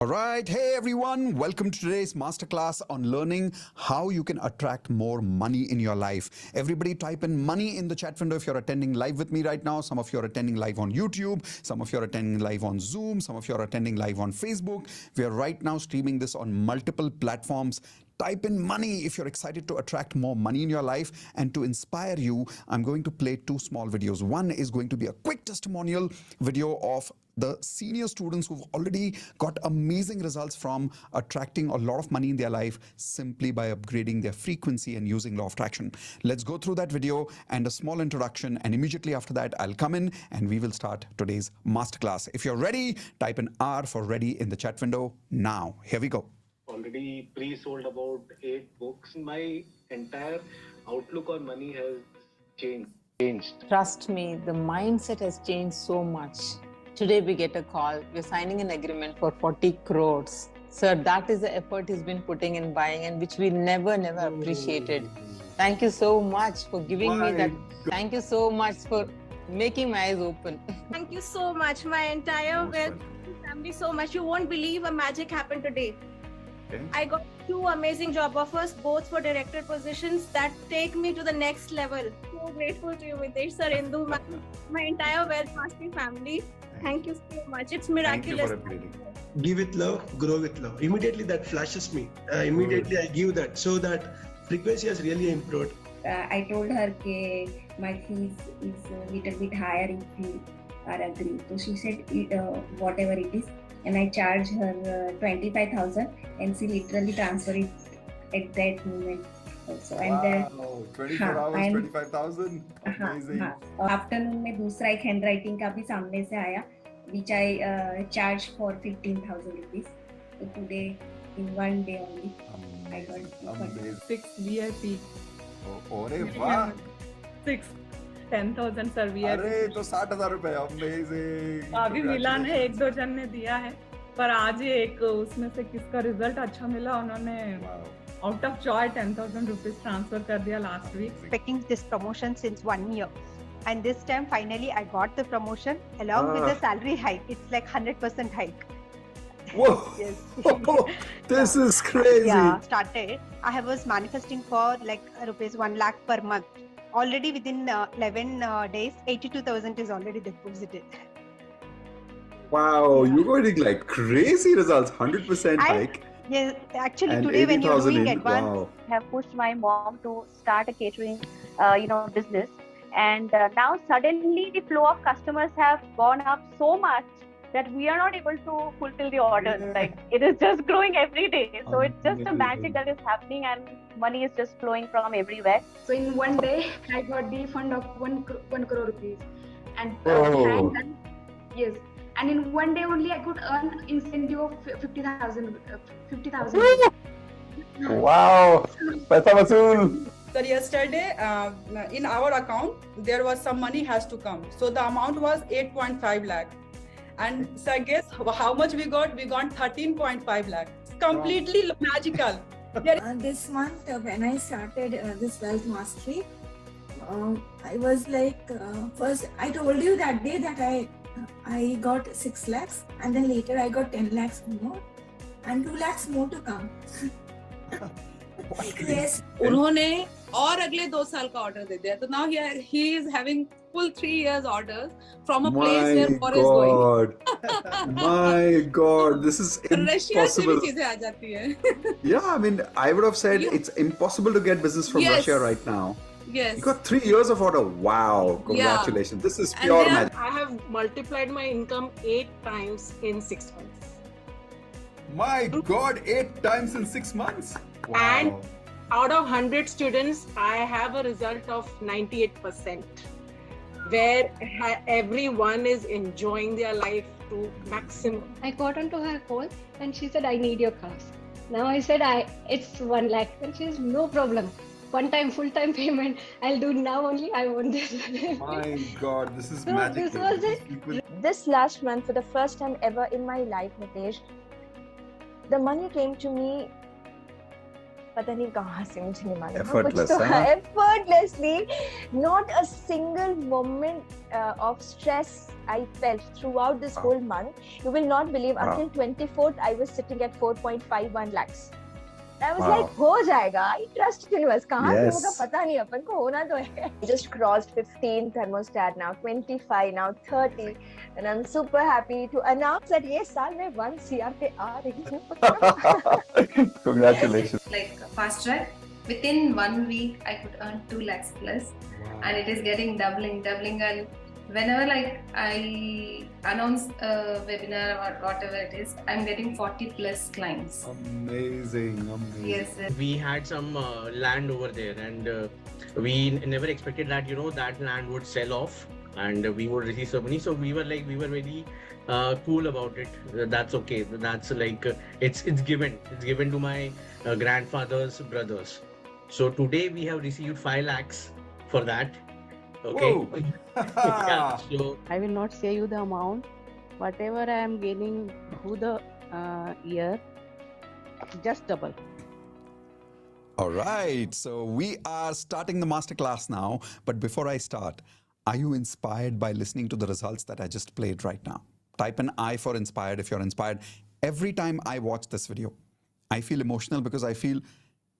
All right. Hey, everyone. Welcome to today's masterclass on learning how you can attract more money in your life. Everybody type in money in the chat window if you're attending live with me right now. Some of you are attending live on YouTube. Some of you are attending live on Zoom. Some of you are attending live on Facebook. We are right now streaming this on multiple platforms. Type in money if you're excited to attract more money in your life. And to inspire you, I'm going to play two small videos. One is going to be a quick testimonial video of the senior students who've already got amazing results from attracting a lot of money in their life simply by upgrading their frequency and using law of attraction. Let's go through that video and a small introduction, and immediately after that I'll come in and we will start today's masterclass. If you're ready, type in R for ready in the chat window now. Here we go. Already pre-sold about 8 books. My entire outlook on money has changed. Trust me, the mindset has changed so much. Today we get a call, we're signing an agreement for 40 crores. Sir, that is the effort he's been putting in buying and which we never appreciated. Thank you so much for giving me that. Thank you so much for making my eyes open. Thank you so much. My entire family so much. You won't believe a magic happened today. Okay. I got 2 amazing job offers, both for director positions that take me to the next level. So grateful to you, Mitesh sir, Indu, my entire Wealth Mastery family. Thank you so much. It's miraculous. Thank you for upgrading. Give with love, grow with love. Immediately that flashes me. Immediately I give that. So that frequency has really improved. I told her that my fees is a little bit higher if you are agreed. So she said whatever it is. And I charge her 25,000 and she literally transfer it at that moment. Also. And then 24 hours, 25,000. Amazing. Afternoon में दूसरा एक handwriting का भी सामने से आया, which I charge for 15,000 rupees. So today, in one day only, I got 6 VIP. अरे वाह. 10,000 सर VIP. अरे तो 60,000 रुपए. Amazing. अभी मिला है, 1-2 जन ने दिया है, पर आज ही एक उसमें से किसका रिजल्ट अच्छा मिला, उन्होंने out of joy 10,000 rupees transfer कर दिया last week. Expecting this promotion since 1 year, and this time finally I got the promotion along with the salary hike. It's like 100% hike. Whoa! Yes. This is crazy. Yeah, started. I was manifesting for like rupees 1 lakh per month. Already within 11 days, 82,000 is already deposited. Wow, you're getting like crazy results. 100% hike. Yes, actually and today when you're doing advance, wow. I have pushed my mom to start a catering, business, and now suddenly the flow of customers have gone up so much that we are not able to fulfill the orders. Like it is just growing every day. So it's just a magic that is happening, and money is just flowing from everywhere. So in one day, I got the fund of 1 crore rupees, and yes. And in one day only, I could earn incentive of 50,000. 50,000. Wow! Paisa vasool. So yesterday, in our account, there was some money has to come. So the amount was 8.5 lakh. And so guess how much we got? We got 13.5 lakh. It's completely magical. This month, when I started this Wealth Mastery, I was like, first I told you that day that I got 6 lakhs, and then later I got 10 lakhs more and 2 lakhs more to come. Yes. उन्होंने और अगले 2 साल का order दे दिया, तो now he is having full 3 years orders from a place where war is going. My God, this is impossible. Russia से भी चीजें आ जाती हैं. Yeah, I mean, I would have said it's impossible to get business from Russia right now. Yes. You got 3 years of order. Wow. Congratulations. Yeah. This is pure magic. I have multiplied my income 8 times in 6 months. My God, 8 times in 6 months? Wow. And out of 100 students, I have a result of 98%, where everyone is enjoying their life to maximum. I got onto her call and she said, I need your class. Now I said, it's 1 lakh. And she says, no problem. One time, full-time payment. I'll do now only. I want this. My God, this is so magic. This was it. This last month, for the first time ever in my life, Mitesh, the money came to me पता नहीं कहाँ से मुझे नहीं मालूम Effortless, कुछ तो huh? effortlessly, not a single moment of stress I felt throughout this whole month. You will not believe, until 24th I was sitting at 4.51 lakhs. I was like, हो जाएगा, I trust universe. कहाँ से होगा पता नहीं, अपन को होना तो है. Just crossed 15 thermostat now, 25 now, 30, and I'm super happy to announce that ये साल मैं 1 CR पे आ रही हूँ. Congratulations. Like fast track, within 1 week I could earn 2 lakhs plus, and it is getting doubling, and whenever like I announce a webinar or whatever it is, I'm getting 40 plus clients. Amazing. Yes, sir. We had some land over there, and we never expected that that land would sell off and we would receive some money. So we were very cool about it. That's okay. That's like it's given to my grandfather's brothers. So today we have received 5 lakhs for that. Okay. Yeah, so I will not say you the amount. Whatever I am gaining through the year, just double. All right, so we are starting the masterclass now. But before I start, are you inspired by listening to the results that I just played right now? Type an I for inspired if you're inspired. Every time I watch this video, I feel emotional because I feel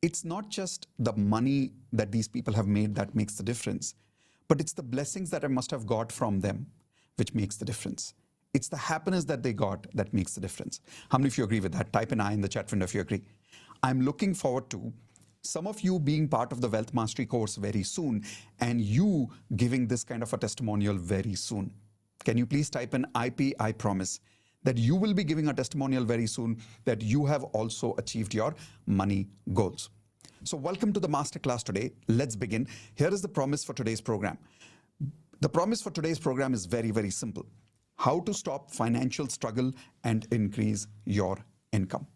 it's not just the money that these people have made that makes the difference, but it's the blessings that I must have got from them which makes the difference. It's the happiness that they got that makes the difference. How many of you agree with that? Type an I in the chat window if you agree. I'm looking forward to some of you being part of the Wealth Mastery course very soon and you giving this kind of a testimonial very soon. Can you please type an IP, I promise, that you will be giving a testimonial very soon that you have also achieved your money goals. So welcome to the masterclass today. Let's begin. Here is the promise for today's program. The promise for today's program is very, very simple. How to stop financial struggle and increase your income.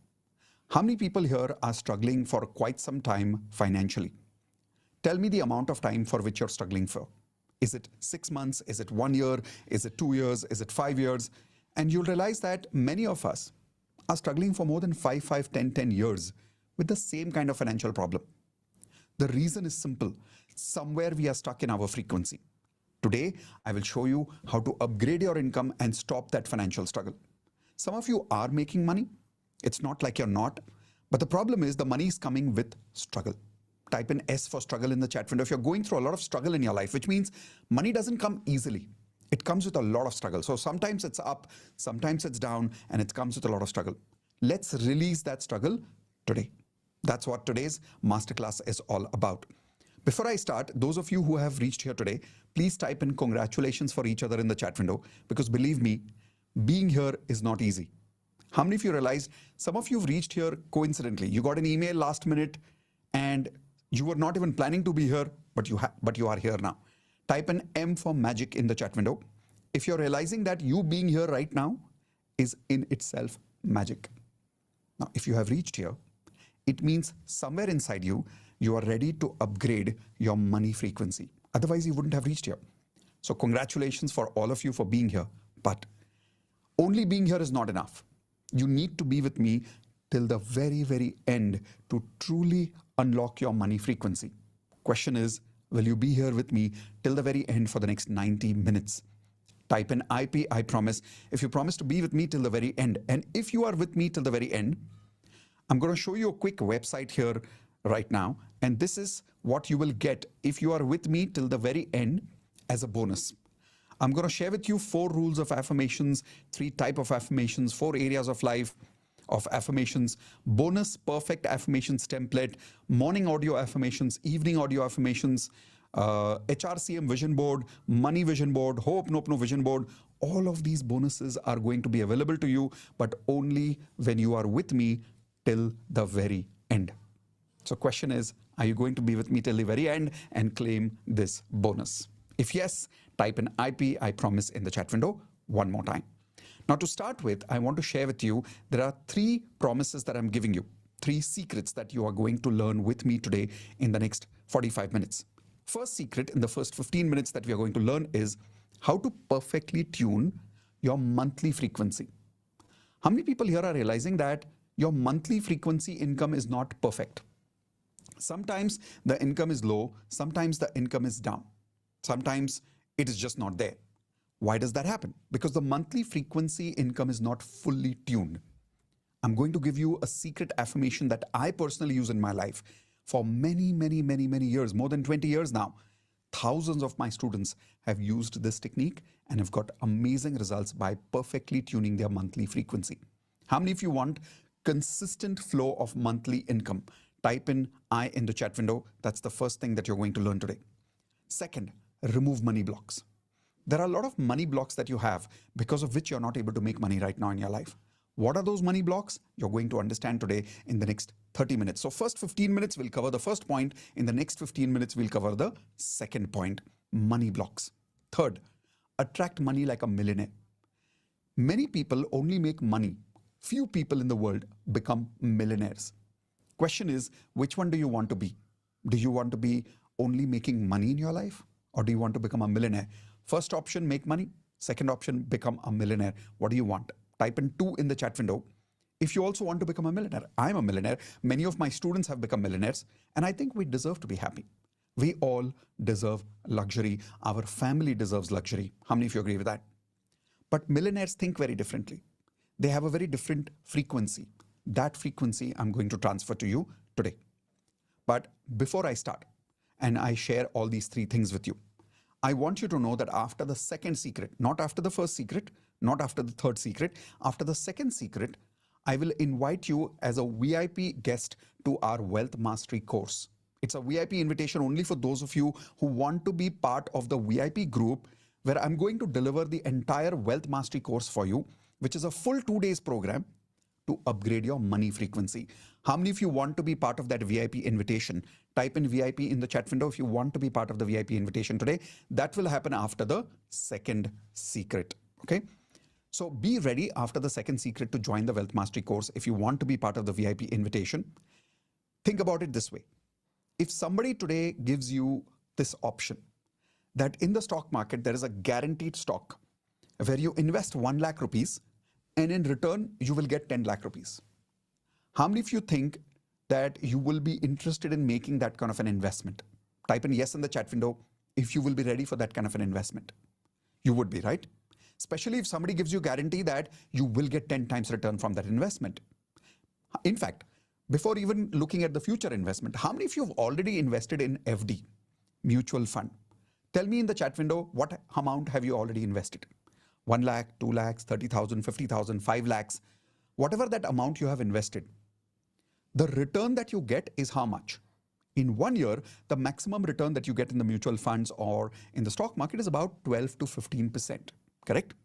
How many people here are struggling for quite some time financially? Tell me the amount of time for which you're struggling for. Is it 6 months? Is it 1 year? Is it 2 years? Is it 5 years? And you'll realize that many of us are struggling for more than 5, 10 years with the same kind of financial problem. The reason is simple. Somewhere we are stuck in our frequency. Today, I will show you how to upgrade your income and stop that financial struggle. Some of you are making money. It's not like you're not. But the problem is the money is coming with struggle. Type in S for struggle in the chat window. If you're going through a lot of struggle in your life, which means money doesn't come easily. It comes with a lot of struggle. So sometimes it's up, sometimes it's down, and it comes with a lot of struggle. Let's release that struggle today. That's what today's masterclass is all about. Before I start, those of you who have reached here today, please type in congratulations for each other in the chat window, because believe me, being here is not easy. How many of you realize some of you have reached here coincidentally? You got an email last minute and you were not even planning to be here, but you are here now. Type an M for magic in the chat window. If you're realizing that you being here right now is in itself magic. Now, if you have reached here, it means somewhere inside you, you are ready to upgrade your money frequency. Otherwise, you wouldn't have reached here. So congratulations for all of you for being here. But only being here is not enough. You need to be with me till the very, very end to truly unlock your money frequency. Question is, will you be here with me till the very end for the next 90 minutes? Type in IP, I promise. If you promise to be with me till the very end, and if you are with me till the very end, I'm going to show you a quick website here right now. And this is what you will get if you are with me till the very end as a bonus. I'm going to share with you 4 rules of affirmations, 3 types of affirmations, 4 areas of life of affirmations, bonus perfect affirmations template, morning audio affirmations, evening audio affirmations, HRCM vision board, money vision board, Hope Nopno vision board. All of these bonuses are going to be available to you, but only when you are with me till the very end. So question is, are you going to be with me till the very end and claim this bonus? If yes, type in IP, I promise in the chat window one more time. Now to start with, I want to share with you, there are 3 promises that I'm giving you, 3 secrets that you are going to learn with me today in the next 45 minutes. First secret in the first 15 minutes that we are going to learn is how to perfectly tune your monthly frequency. How many people here are realizing that your monthly frequency income is not perfect? Sometimes the income is low, sometimes the income is down, sometimes it is just not there. Why does that happen? Because the monthly frequency income is not fully tuned. I'm going to give you a secret affirmation that I personally use in my life for many, many, many, many years, more than 20 years now. Thousands of my students have used this technique and have got amazing results by perfectly tuning their monthly frequency. How many of you want consistent flow of monthly income? Type in I in the chat window. That's the first thing that you're going to learn today. Second, remove money blocks. There are a lot of money blocks that you have because of which you're not able to make money right now in your life. What are those money blocks? You're going to understand today in the next 30 minutes. So first 15 minutes, we'll cover the first point. In the next 15 minutes, we'll cover the second point, money blocks. Third, attract money like a millionaire. Many people only make money. Few people in the world become millionaires. Question is, which one do you want to be? Do you want to be only making money in your life? Or do you want to become a millionaire? First option, make money. Second option, become a millionaire. What do you want? Type in 2 in the chat window. If you also want to become a millionaire, I'm a millionaire. Many of my students have become millionaires, and I think we deserve to be happy. We all deserve luxury. Our family deserves luxury. How many of you agree with that? But millionaires think very differently. They have a very different frequency. That frequency I'm going to transfer to you today. But before I start and I share all these 3 things with you, I want you to know that after the second secret, not after the first secret, not after the third secret, after the second secret, I will invite you as a VIP guest to our Wealth Mastery course. It's a VIP invitation only for those of you who want to be part of the VIP group, where I'm going to deliver the entire Wealth Mastery course for you, which is a full 2 days program to upgrade your money frequency. How many of you want to be part of that VIP invitation? Type in VIP in the chat window if you want to be part of the VIP invitation today. That will happen after the second secret. Okay? So be ready after the second secret to join the Wealth Mastery course if you want to be part of the VIP invitation. Think about it this way. If somebody today gives you this option that in the stock market there is a guaranteed stock where you invest 1 lakh rupees and in return you will get 10 lakh rupees. How many of you think that you will be interested in making that kind of an investment? Type in yes in the chat window if you will be ready for that kind of an investment. You would be, right? Especially if somebody gives you guarantee that you will get 10 times return from that investment. In fact, before even looking at the future investment, how many of you have already invested in FD, mutual fund? Tell me in the chat window, what amount have you already invested? 1 lakh, 2 lakhs, 30,000, 50,000, 5 lakhs, whatever that amount you have invested. The return that you get is how much? In 1 year, the maximum return that you get in the mutual funds or in the stock market is about 12 to 15%. Correct?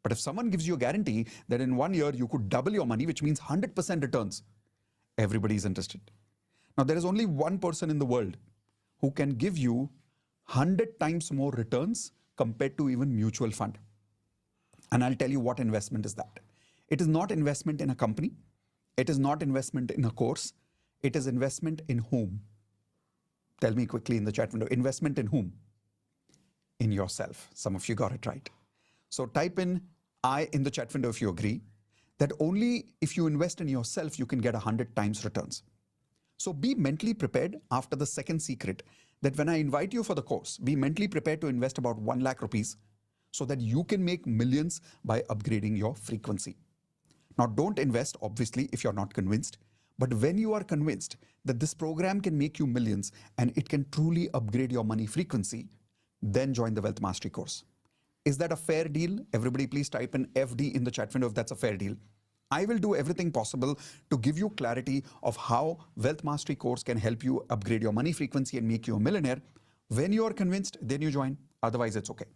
But if someone gives you a guarantee that in 1 year you could double your money, which means 100% returns, everybody is interested. Now, there is only one person in the world who can give you 100 times more returns compared to even mutual fund. And I'll tell you what investment is that. It is not investment in a company. It is not investment in a course. It is investment in whom? Tell me quickly in the chat window. Investment in whom? In yourself. Some of you got it right. So type in I in the chat window if you agree that only if you invest in yourself, you can get 100 times returns. So be mentally prepared after the second secret that when I invite you for the course, be mentally prepared to invest about 1 lakh rupees so that you can make millions by upgrading your frequency. Now, don't invest, obviously, if you're not convinced. But when you are convinced that this program can make you millions and it can truly upgrade your money frequency, then join the Wealth Mastery course. Is that a fair deal? Everybody please type in FD in the chat window if that's a fair deal. I will do everything possible to give you clarity of how Wealth Mastery course can help you upgrade your money frequency and make you a millionaire. When you are convinced, then you join. Otherwise, it's okay.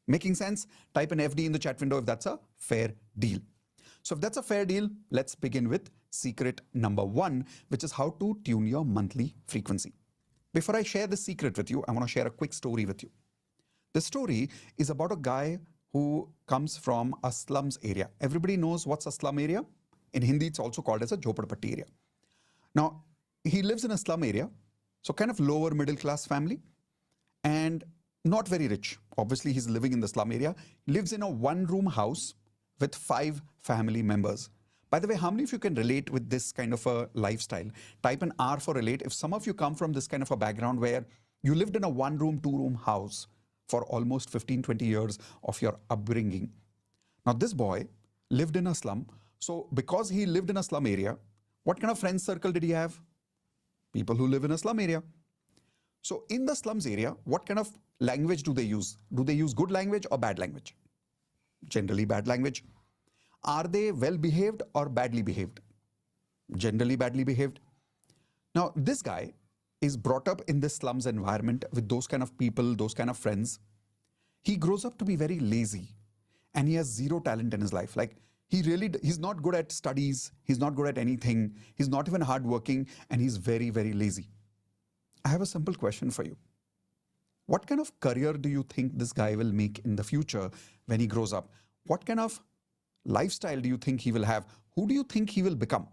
Making sense? Type in FD in the chat window if that's a fair deal. So if that's a fair deal, let's begin with secret number 1, which is how to tune your monthly frequency. Before I share the secret with you, I want to share a quick story with you. The story is about a guy who comes from a slums area. Everybody knows what's a slum area? In Hindi, it's also called as a Jhopadpatti area. Now, he lives in a slum area, so kind of lower middle class family and not very rich. Obviously, he's living in the slum area, lives in a 1-room house with 5 family members. By the way, how many of you can relate with this kind of a lifestyle? Type an R for relate. If some of you come from this kind of a background where you lived in a 1-room, 2-room house for almost 15, 20 years of your upbringing. Now, this boy lived in a slum. So because he lived in a slum area, what kind of friend circle did he have? People who live in a slum area. So in the slums area, what kind of language do they use? Do they use good language or bad language? Generally bad language. Are they well behaved or badly behaved? Generally badly behaved. Now, this guy is brought up in this slums environment with those kind of people, those kind of friends. He grows up to be very lazy and he has zero talent in his life. Like he's not good at studies. He's not good at anything. He's not even hardworking and he's very, very lazy. I have a simple question for you. What kind of career do you think this guy will make in the future when he grows up? What kind of lifestyle do you think he will have? Who do you think he will become?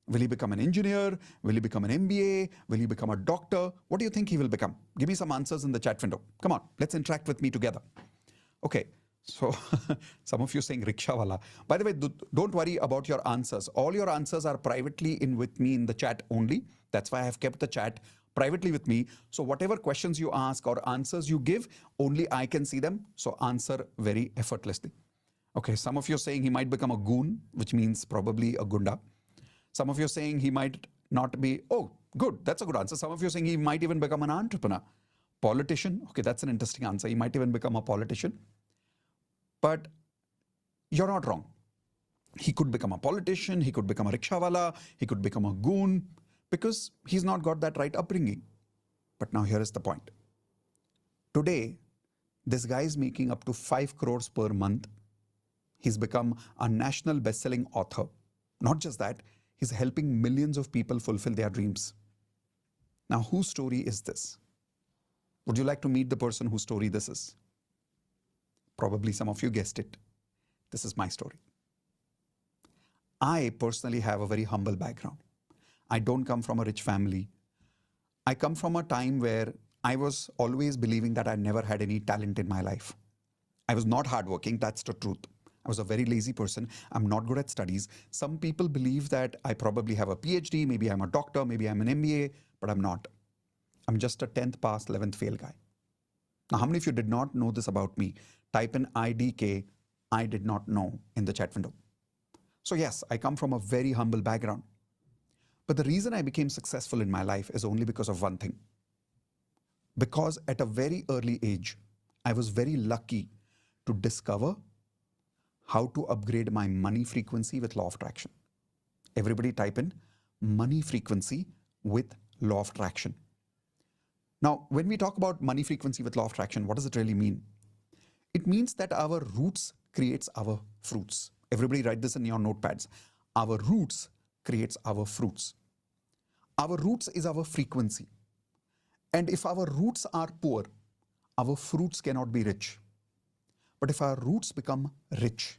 Will he become an engineer? Will he become an MBA? Will he become a doctor? What do you think he will become? Give me some answers in the chat window. Come on, let's interact with me together. Okay, so some of you saying rickshawala. By the way, don't worry about your answers. All your answers are privately in with me in the chat only. That's why I have kept the chat privately with me. So whatever questions you ask or answers you give, only I can see them. So answer very effortlessly. Okay, some of you are saying he might become a goon, which means probably a gunda. Some of you are saying he might not be, oh, good, that's a good answer. Some of you are saying he might even become an entrepreneur. Politician, okay, that's an interesting answer. He might even become a politician. But you're not wrong. He could become a politician, he could become a rickshawala, he could become a goon, because he's not got that right upbringing. But now here is the point. Today, this guy is making up to 5 crores per month. He's become a national best-selling author. Not just that, he's helping millions of people fulfill their dreams. Now, whose story is this? Would you like to meet the person whose story this is? Probably some of you guessed it. This is my story. I personally have a very humble background. I don't come from a rich family. I come from a time where I was always believing that I never had any talent in my life. I was not hardworking, that's the truth. I was a very lazy person. I'm not good at studies. Some people believe that I probably have a PhD, maybe I'm a doctor, maybe I'm an MBA, but I'm not. I'm just a 10th pass, 11th fail guy. Now, how many of you did not know this about me? Type in IDK, I did not know in the chat window. So yes, I come from a very humble background. But the reason I became successful in my life is only because of one thing. Because at a very early age, I was very lucky to discover how to upgrade my money frequency with law of attraction. Everybody type in money frequency with law of attraction. Now, when we talk about money frequency with law of attraction, what does it really mean? It means that our roots creates our fruits. Everybody write this in your notepads. Our roots creates our fruits. Our roots is our frequency. And if our roots are poor, our fruits cannot be rich. But if our roots become rich,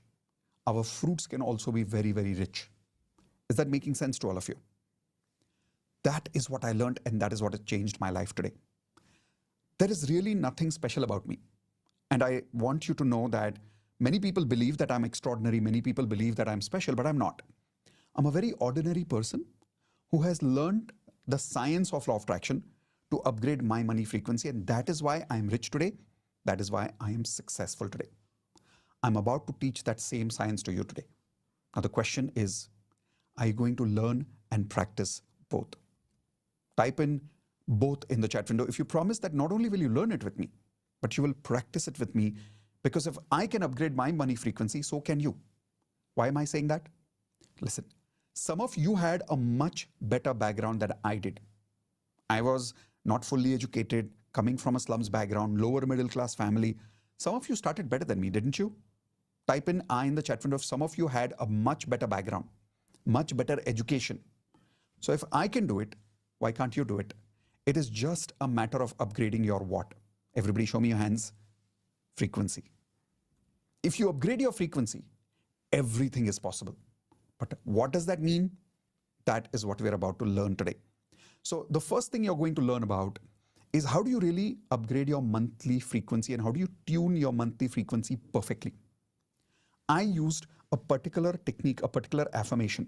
our fruits can also be very, very rich. Is that making sense to all of you? That is what I learned, and that is what has changed my life today. There is really nothing special about me. And I want you to know that many people believe that I'm extraordinary. Many people believe that I'm special, but I'm not. I'm a very ordinary person who has learned the science of law of attraction to upgrade my money frequency. And that is why I'm rich today. That is why I am successful today. I'm about to teach that same science to you today. Now the question is, are you going to learn and practice both? Type in both in the chat window. If you promise that not only will you learn it with me, but you will practice it with me, because if I can upgrade my money frequency, so can you. Why am I saying that? Listen, some of you had a much better background than I did. I was not fully educated, coming from a slums background, lower middle class family. Some of you started better than me, didn't you? Type in I in the chat window if some of you had a much better background, much better education. So if I can do it, why can't you do it? It is just a matter of upgrading your what? Everybody show me your hands. Frequency. If you upgrade your frequency, everything is possible. But what does that mean? That is what we're about to learn today. So the first thing you're going to learn about is how do you really upgrade your monthly frequency and how do you tune your monthly frequency perfectly? I used a particular technique, a particular affirmation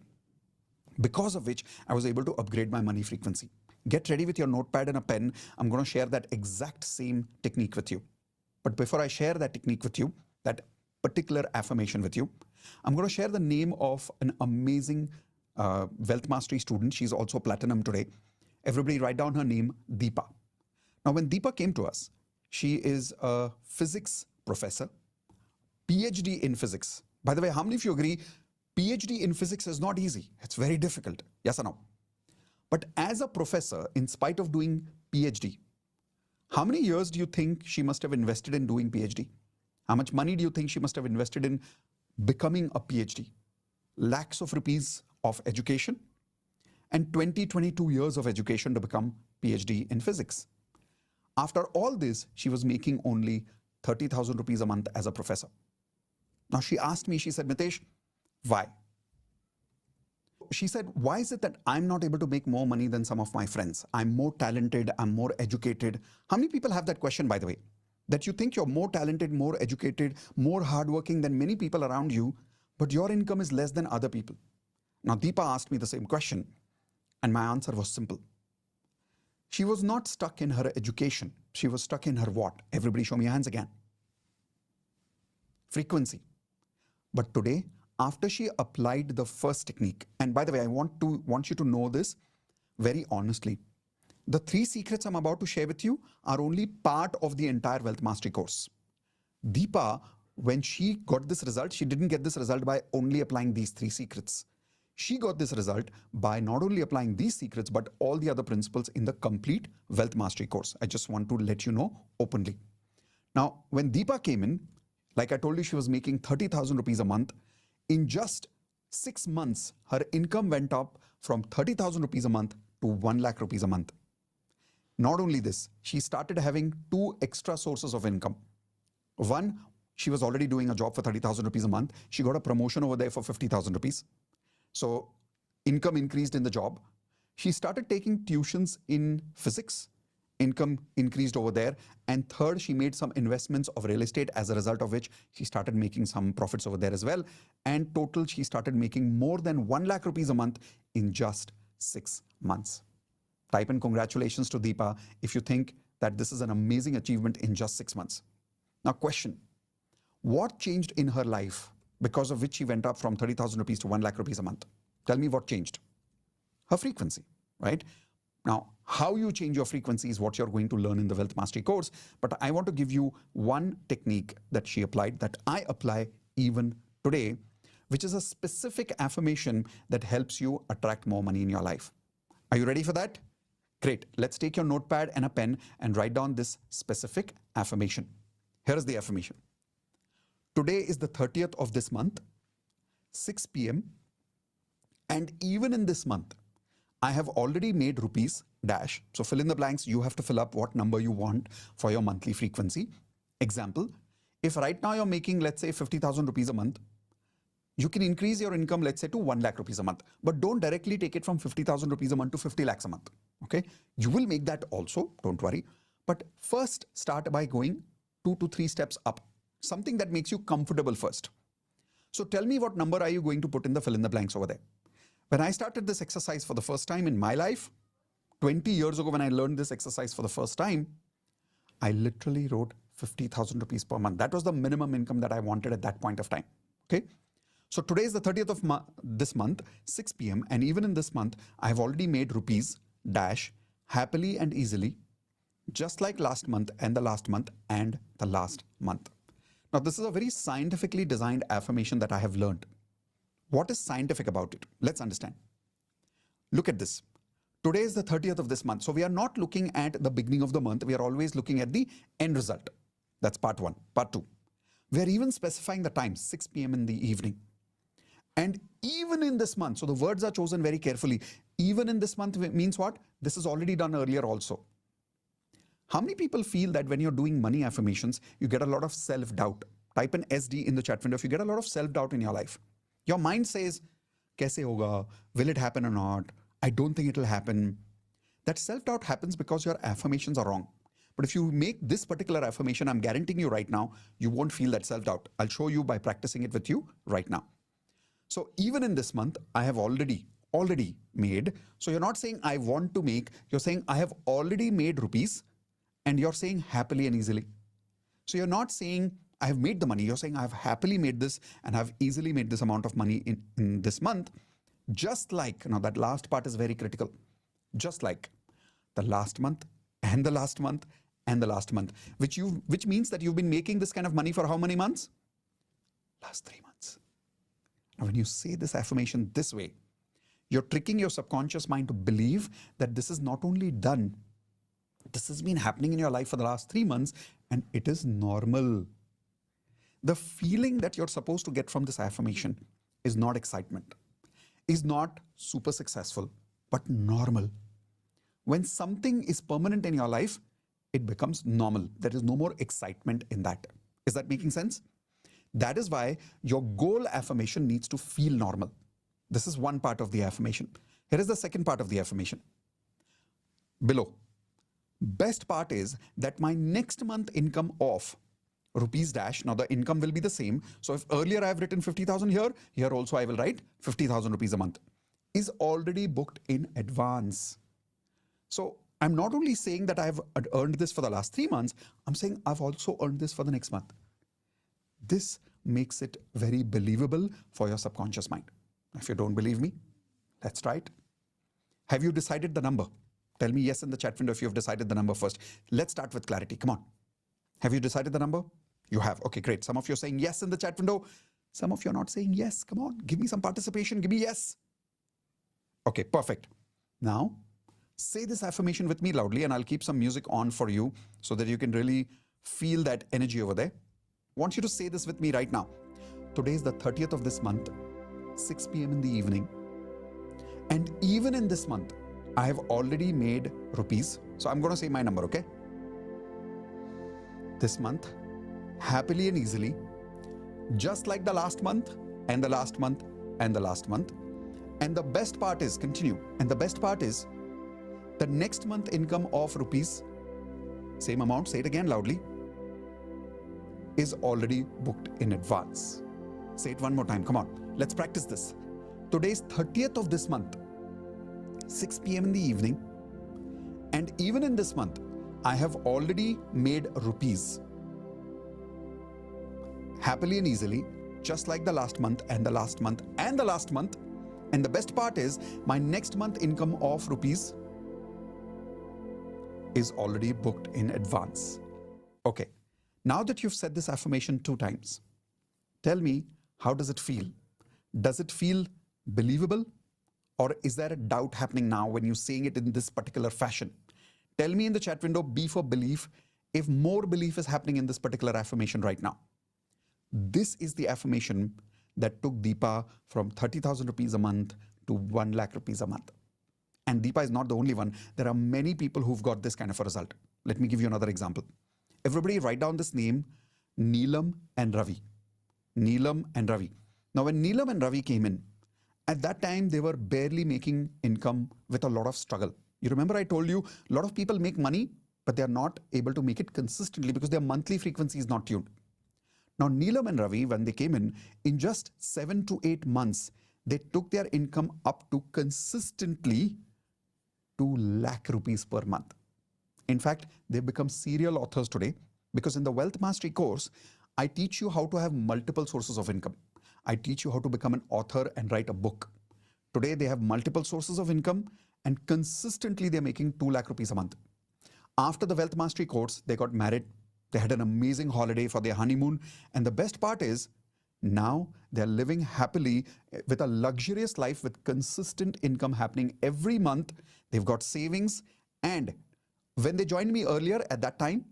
because of which I was able to upgrade my money frequency. Get ready with your notepad and a pen. I'm going to share that exact same technique with you. But before I share that technique with you, that particular affirmation with you, I'm going to share the name of an amazing Wealth Mastery student. She's also platinum today. Everybody write down her name, Deepa. Now, when Deepa came to us, she is a physics professor, PhD in physics. By the way, how many of you agree PhD in physics is not easy? It's very difficult. Yes or no? But as a professor, in spite of doing PhD, how many years do you think she must have invested in doing PhD? How much money do you think she must have invested in becoming a PhD? Lakhs of rupees of education and 22 years of education to become PhD in physics. After all this, she was making only 30,000 rupees a month as a professor. Now she asked me, she said, Mitesh, why? She said, why is it that I'm not able to make more money than some of my friends? I'm more talented, I'm more educated. How many people have that question, by the way? That you think you're more talented, more educated, more hardworking than many people around you, but your income is less than other people. Now, Deepa asked me the same question, and my answer was simple. She was not stuck in her education. She was stuck in her what? Everybody show me your hands again. Frequency. But today, after she applied the first technique, and by the way, I want you to know this very honestly. The 3 secrets I'm about to share with you are only part of the entire Wealth Mastery course. Deepa, when she got this result, she didn't get this result by only applying these 3 secrets. She got this result by not only applying these secrets, but all the other principles in the complete Wealth Mastery course. I just want to let you know openly. Now, when Deepa came in, like I told you, she was making 30,000 rupees a month. In just 6 months, her income went up from 30,000 rupees a month to 1 lakh rupees a month. Not only this, she started having 2 extra sources of income. One, she was already doing a job for 30,000 rupees a month. She got a promotion over there for 50,000 rupees. So income increased in the job. She started taking tuitions in physics. Income increased over there. And third, she made some investments of real estate, as a result of which she started making some profits over there as well. And total, she started making more than 1 lakh rupees a month in just 6 months. Type in congratulations to Deepa if you think that this is an amazing achievement in just 6 months. Now, question, what changed in her life because of which she went up from 30,000 rupees to 1 lakh rupees a month? Tell me what changed. Her frequency, right? Now, how you change your frequency is what you're going to learn in the Wealth Mastery course. But I want to give you one technique that she applied, that I apply even today, which is a specific affirmation that helps you attract more money in your life. Are you ready for that? Great. Let's take your notepad and a pen and write down this specific affirmation. Here is the affirmation. Today is the 30th of this month, 6 p.m. And even in this month, I have already made rupees dash. So fill in the blanks. You have to fill up what number you want for your monthly frequency. Example, if right now you're making, let's say, 50,000 rupees a month, you can increase your income, let's say, to 1 lakh rupees a month. But don't directly take it from 50,000 rupees a month to 50 lakhs a month. Okay? You will make that also. Don't worry. But first, start by going 2 to 3 steps up. Something that makes you comfortable first. So tell me, what number are you going to put in the fill in the blanks over there? When I started this exercise for the first time in my life, 20 years ago when I learned this exercise for the first time, I literally wrote 50,000 rupees per month. That was the minimum income that I wanted at that point of time. Okay. So today is the 30th of this month, 6 p.m. And even in this month, I have already made rupees dash happily and easily, just like last month and the last month and the last month. Now, this is a very scientifically designed affirmation that I have learned. What is scientific about it? Let's understand. Look at this. Today is the 30th of this month. So we are not looking at the beginning of the month. We are always looking at the end result. That's part 1. Part 2. We are even specifying the time, 6 p.m. in the evening. And even in this month, so the words are chosen very carefully. Even in this month means what? This is already done earlier also. How many people feel that when you're doing money affirmations, you get a lot of self-doubt? Type in SD in the chat window if you get a lot of self-doubt in your life. Your mind says, kaise hoga? Will it happen or not? I don't think it will happen. That self-doubt happens because your affirmations are wrong. But if you make this particular affirmation, I'm guaranteeing you right now, you won't feel that self-doubt. I'll show you by practicing it with you right now. So even in this month, I have already already made. So you're not saying I want to make, you're saying I have already made rupees, and you're saying happily and easily. So you're not saying I have made the money, you're saying I have happily made this and have easily made this amount of money in this month. Just like, now that last part is very critical. Just like the last month and the last month and the last month, which means that you've been making this kind of money for how many months? Last 3 months. Now, when you say this affirmation this way, you're tricking your subconscious mind to believe that this is not only done, this has been happening in your life for the last 3 months and it is normal. The feeling that you're supposed to get from this affirmation is not excitement, is not super successful, but normal. When something is permanent in your life, it becomes normal. There is no more excitement in that. Is that making sense? That is why your goal affirmation needs to feel normal. This is one part of the affirmation. Here is the second part of the affirmation. Below. Best part is that my next month income of rupees dash, now the income will be the same. So if earlier I have written 50,000 here also I will write 50,000 rupees a month, is already booked in advance. So I'm not only saying that I've earned this for the last 3 months, I'm saying I've also earned this for the next month. This makes it very believable for your subconscious mind. If you don't believe me, let's try it. Have you decided the number? Tell me yes in the chat window if you've decided the number first. Let's start with clarity. Come on. Have you decided the number? You have. Okay, great. Some of you are saying yes in the chat window. Some of you are not saying yes. Come on, give me some participation. Give me yes. Okay, perfect. Now, say this affirmation with me loudly and I'll keep some music on for you so that you can really feel that energy over there. I want you to say this with me right now. Today is the 30th of this month, 6 p.m. in the evening. And even in this month, I have already made rupees. So I'm going to say my number, okay? This month, happily and easily, just like the last month and the last month and the last month. And the best part is, continue, and the best part is the next month income of rupees, same amount, say it again loudly, is already booked in advance. Say it one more time. Come on. Let's practice this. Today's 30th of this month, 6 p.m. in the evening. And even in this month, I have already made rupees. Happily and easily, just like the last month and the last month and the last month. And the best part is my next month income of rupees is already booked in advance. Okay. Now that you've said this affirmation 2 times, tell me, how does it feel? Does it feel believable? Or is there a doubt happening now when you're saying it in this particular fashion? Tell me in the chat window, B for belief, if more belief is happening in this particular affirmation right now. This is the affirmation that took Deepa from 30,000 rupees a month to 1 lakh rupees a month. And Deepa is not the only one. There are many people who've got this kind of a result. Let me give you another example. Everybody write down this name, Neelam and Ravi. Neelam and Ravi. Now when Neelam and Ravi came in, at that time they were barely making income with a lot of struggle. You remember I told you, a lot of people make money, but they are not able to make it consistently because their monthly frequency is not tuned. Now Neelam and Ravi, when they came in just 7 to 8 months, they took their income up to consistently 2 lakh rupees per month. In fact, they've become serial authors today because in the Wealth Mastery course, I teach you how to have multiple sources of income. I teach you how to become an author and write a book. Today, they have multiple sources of income and consistently they're making 2 lakh rupees a month. After the Wealth Mastery course, they got married. They had an amazing holiday for their honeymoon. And the best part is, now they're living happily with a luxurious life with consistent income happening every month. They've got savings, and when they joined me earlier at that time,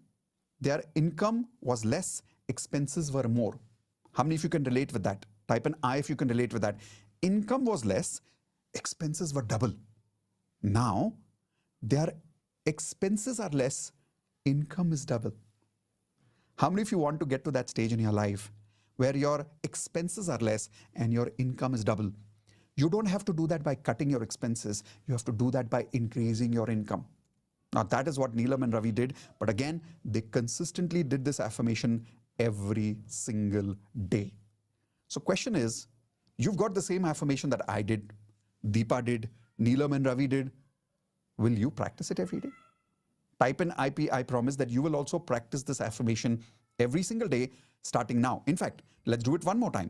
their income was less, expenses were more. How many of you can relate with that? Type an I if you can relate with that. Income was less, expenses were double. Now, their expenses are less, income is double. How many of you want to get to that stage in your life where your expenses are less and your income is double? You don't have to do that by cutting your expenses. You have to do that by increasing your income. Now, that is what Neelam and Ravi did. But again, they consistently did this affirmation every single day. So question is, you've got the same affirmation that I did. Deepa did, Neelam and Ravi did. Will you practice it every day? Type in IP, I promise that you will also practice this affirmation every single day starting now. In fact, let's do it one more time.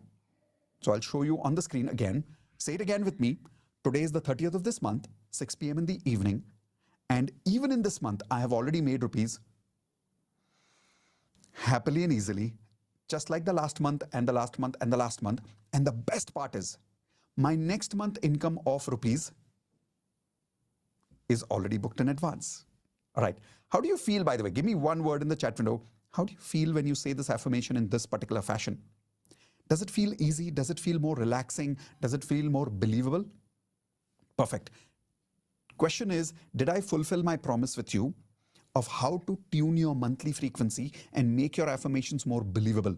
So I'll show you on the screen again. Say it again with me. Today is the 30th of this month, 6 p.m. in the evening. And even in this month, I have already made rupees happily and easily, just like the last month and the last month and the last month. And the best part is, my next month income of rupees is already booked in advance. All right. How do you feel, by the way? Give me one word in the chat window. How do you feel when you say this affirmation in this particular fashion? Does it feel easy? Does it feel more relaxing? Does it feel more believable? Perfect. Question is, did I fulfill my promise with you of how to tune your monthly frequency and make your affirmations more believable?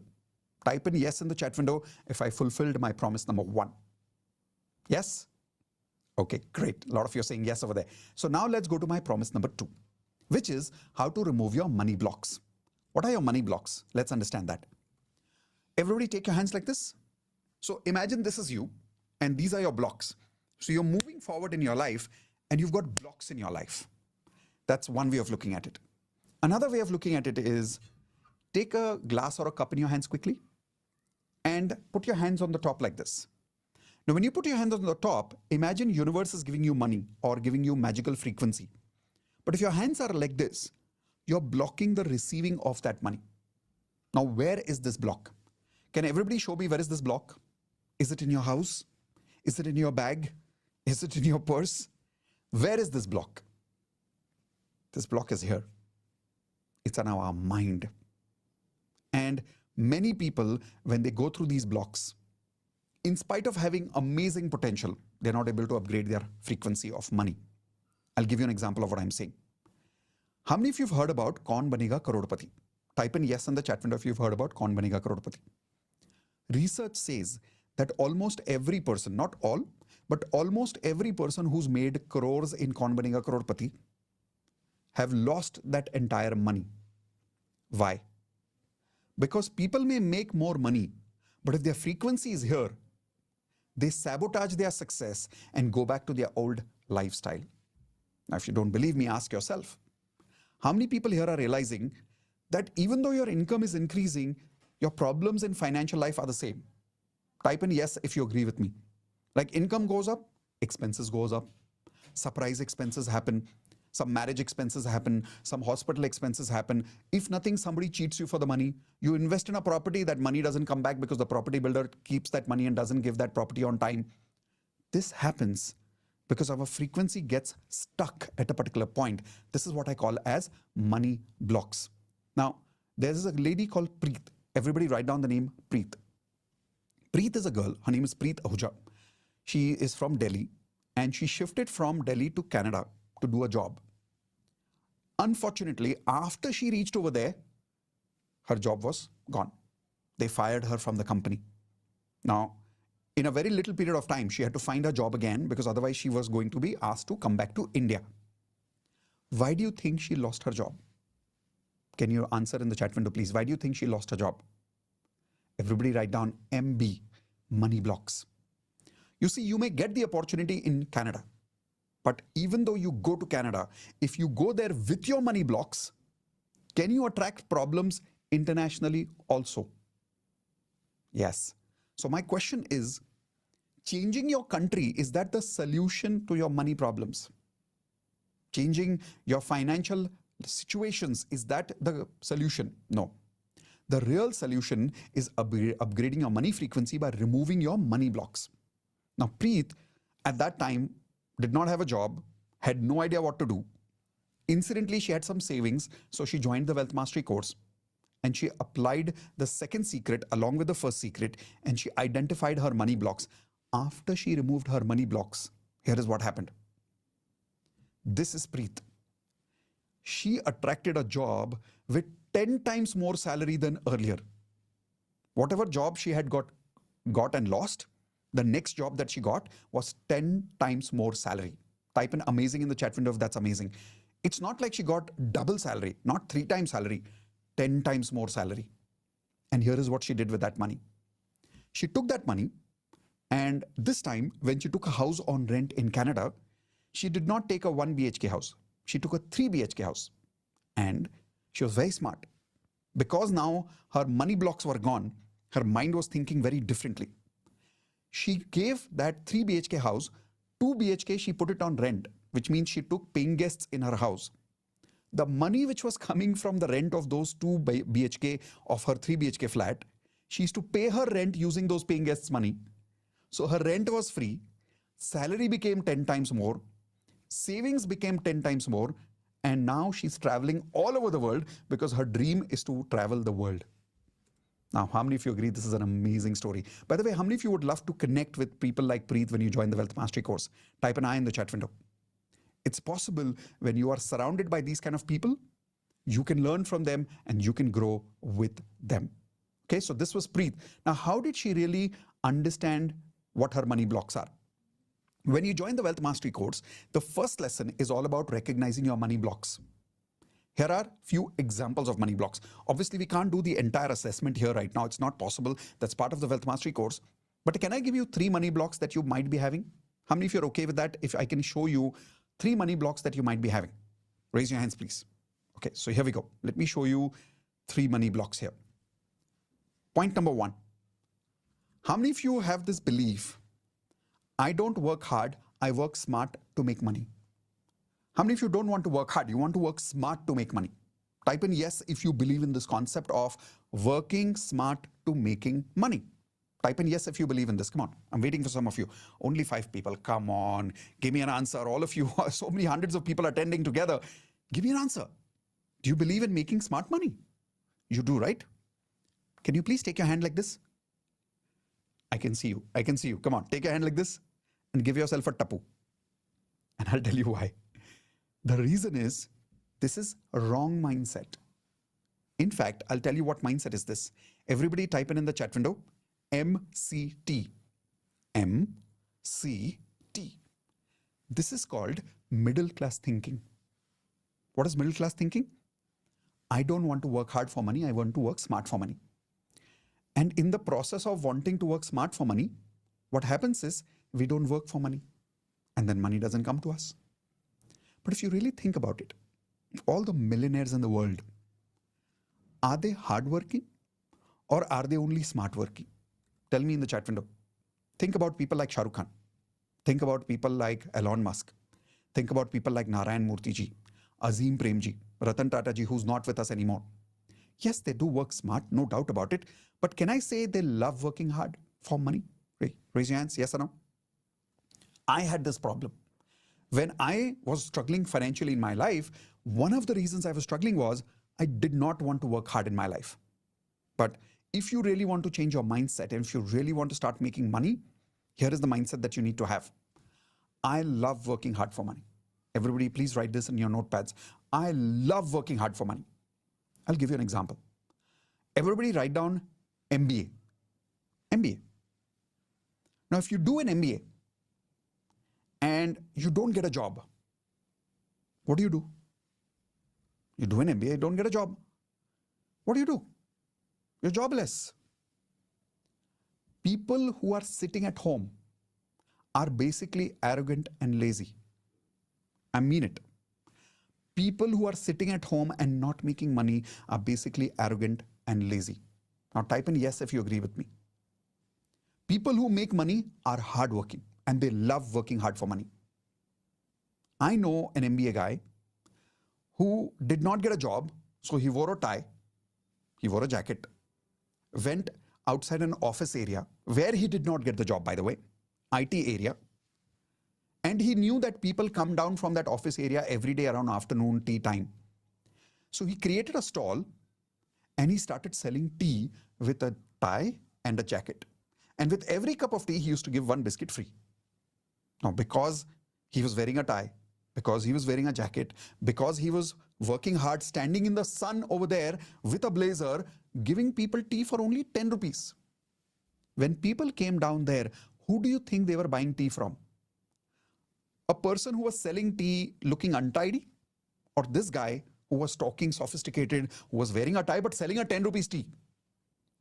Type in yes in the chat window if I fulfilled my promise number 1. Yes? Okay, great. A lot of you are saying yes over there. So now let's go to my promise number 2, which is how to remove your money blocks. What are your money blocks? Let's understand that. Everybody take your hands like this. So imagine this is you and these are your blocks. So you're moving forward in your life and you've got blocks in your life. That's one way of looking at it. Another way of looking at it is take a glass or a cup in your hands quickly and put your hands on the top like this. Now, when you put your hands on the top, imagine universe is giving you money or giving you magical frequency. But if your hands are like this, you're blocking the receiving of that money. Now, where is this block? Can everybody show me where is this block? Is it in your house? Is it in your bag? Is it in your purse? Where is this block? This block is here. It's in our mind. And many people, when they go through these blocks, in spite of having amazing potential, they're not able to upgrade their frequency of money. I'll give you an example of what I'm saying. How many of you have heard about Kaun Banega Crorepati? Type in yes in the chat window if you've heard about Kaun Banega Crorepati. Research says that almost every person, not all, but almost every person who's made crores in Kaun Banega Crorepati have lost that entire money. Why? Because people may make more money, but if their frequency is here, they sabotage their success and go back to their old lifestyle. Now, if you don't believe me, ask yourself. How many people here are realizing that even though your income is increasing, your problems in financial life are the same? Type in yes if you agree with me. Like income goes up, expenses goes up. Surprise expenses happen. Some marriage expenses happen. Some hospital expenses happen. If nothing, somebody cheats you for the money. You invest in a property, that money doesn't come back because the property builder keeps that money and doesn't give that property on time. This happens because our frequency gets stuck at a particular point. This is what I call as money blocks. Now, there's a lady called Preet. Everybody write down the name Preet. Preet is a girl. Her name is Preet Ahuja. She is from Delhi and she shifted from Delhi to Canada to do a job. Unfortunately, after she reached over there, her job was gone. They fired her from the company. Now, in a very little period of time, she had to find a job again because otherwise she was going to be asked to come back to India. Why do you think she lost her job? Can you answer in the chat window, please? Why do you think she lost her job? Everybody write down MB, money blocks. You see, you may get the opportunity in Canada, but even though you go to Canada, if you go there with your money blocks, can you attract problems internationally also? Yes. So my question is, changing your country, is that the solution to your money problems? Changing your financial situations, is that the solution? No. The real solution is upgrading your money frequency by removing your money blocks. Now, Preet, at that time, did not have a job, had no idea what to do. Incidentally, she had some savings, so she joined the Wealth Mastery course and she applied the second secret along with the first secret and she identified her money blocks. After she removed her money blocks, here is what happened. This is Preet. She attracted a job with 10 times more salary than earlier. Whatever job she had got and lost, the next job that she got was 10 times more salary. Type in amazing in the chat window if that's amazing. It's not like she got double salary, not 3 times salary, 10 times more salary. And here is what she did with that money. She took that money And this time, when she took a house on rent in Canada, she did not take a 1 BHK house. She took a 3 BHK house. And she was very smart. Because now her money blocks were gone, her mind was thinking very differently. She gave that 3 BHK house, 2 BHK, she put it on rent, which means she took paying guests in her house. The money which was coming from the rent of those 2 BHK of her 3 BHK flat, she used to pay her rent using those paying guests' money. So her rent was free, salary became 10 times more, savings became 10 times more, and now she's traveling all over the world because her dream is to travel the world. Now, how many of you agree this is an amazing story? By the way, how many of you would love to connect with people like Preet when you join the Wealth Mastery course? Type an I in the chat window. It's possible when you are surrounded by these kind of people, you can learn from them and you can grow with them. Okay, so this was Preet. Now, how did she really understand what her money blocks are? When you join the Wealth Mastery course, the first lesson is all about recognizing your money blocks. Here are few examples of money blocks. Obviously, we can't do the entire assessment here right now. It's not possible. That's part of the Wealth Mastery course. But can I give you 3 money blocks that you might be having? How many of you are okay with that? If I can show you 3 money blocks that you might be having. Raise your hands, please. Okay, so here we go. Let me show you 3 money blocks here. Point number 1. How many of you have this belief, I don't work hard, I work smart to make money? How many of you don't want to work hard? You want to work smart to make money? Type in yes if you believe in this concept of working smart to making money. Type in yes if you believe in this. Come on, I'm waiting for some of you. Only 5 people. Come on, give me an answer. All of you, so many hundreds of people attending together. Give me an answer. Do you believe in making smart money? You do, right? Can you please take your hand like this? I can see you. I can see you. Come on, take your hand like this and give yourself a tapu. And I'll tell you why. The reason is this is a wrong mindset. In fact, I'll tell you what mindset is this. Everybody type in the chat window, MCT. MCT. This is called middle class thinking. What is middle class thinking? I don't want to work hard for money. I want to work smart for money. And in the process of wanting to work smart for money, what happens is we don't work for money. And then money doesn't come to us. But if you really think about it, all the millionaires in the world, are they hardworking or are they only smart working? Tell me in the chat window. Think about people like Shah Rukh Khan. Think about people like Elon Musk. Think about people like Narayan Murthy ji, Azim Prem ji, Ratan Tata ji, who's not with us anymore. Yes, they do work smart, no doubt about it. But can I say they love working hard for money? Raise your hands, yes or no? I had this problem. When I was struggling financially in my life, one of the reasons I was struggling was I did not want to work hard in my life. But if you really want to change your mindset and if you really want to start making money, here is the mindset that you need to have. I love working hard for money. Everybody, please write this in your notepads. I love working hard for money. I'll give you an example. Everybody write down MBA. MBA. Now, if you do an MBA and you don't get a job, what do? You do an MBA, don't get a job. What do? You're jobless. People who are sitting at home are basically arrogant and lazy. I mean it. People who are sitting at home and not making money are basically arrogant and lazy. Now type in yes if you agree with me. People who make money are hardworking and they love working hard for money. I know an MBA guy who did not get a job, so he wore a tie, he wore a jacket, went outside an office area where he did not get the job, by the way, IT area. And he knew that people come down from that office area every day around afternoon tea time. So he created a stall and he started selling tea with a tie and a jacket. And with every cup of tea, he used to give 1 biscuit free. Now, because he was wearing a tie, because he was wearing a jacket, because he was working hard, standing in the sun over there with a blazer, giving people tea for only 10 rupees. When people came down there, who do you think they were buying tea from? A person who was selling tea looking untidy, or this guy who was talking sophisticated, who was wearing a tie but selling a 10 rupees tea?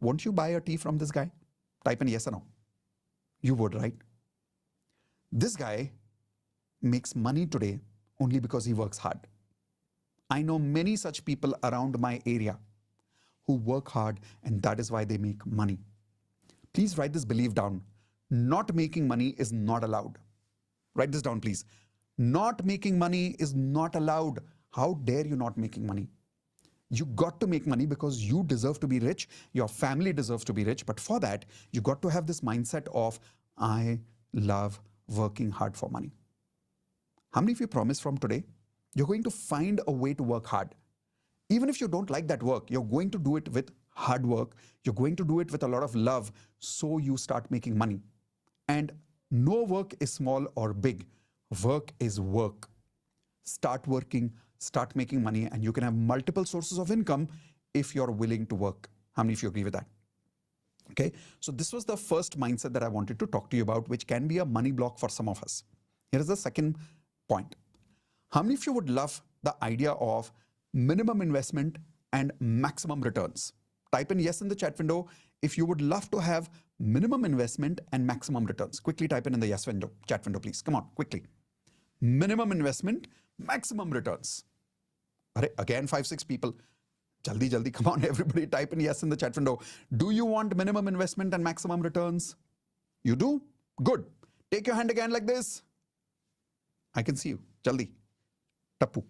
Won't you buy a tea from this guy? Type in yes or no. You would, right? This guy makes money today only because he works hard. I know many such people around my area who work hard, and that is why they make money. Please write this belief down. Not making money is not allowed. Write this down, please. Not making money is not allowed. How dare you not making money? You got to make money because you deserve to be rich. Your family deserves to be rich. But for that, you got to have this mindset of, I love working hard for money. How many of you promise from today, you're going to find a way to work hard? Even if you don't like that work, you're going to do it with hard work. You're going to do it with a lot of love. So you start making money. And no work is small or big. Work is work. Start working, start making money, and you can have multiple sources of income if you're willing to work. How many of you agree with that? Okay, so this was the first mindset that I wanted to talk to you about, which can be a money block for some of us. Here is the second point. How many of you would love the idea of minimum investment and maximum returns? Type in yes in the chat window if you would love to have minimum investment and maximum returns. Quickly type in the yes window, chat window, please. Come on, quickly. Minimum investment, maximum returns. Again, 5-6 people. Jaldi, jaldi, come on, everybody type in yes in the chat window. Do you want minimum investment and maximum returns? You do? Good. Take your hand again like this. I can see you. Jaldi. Tapu.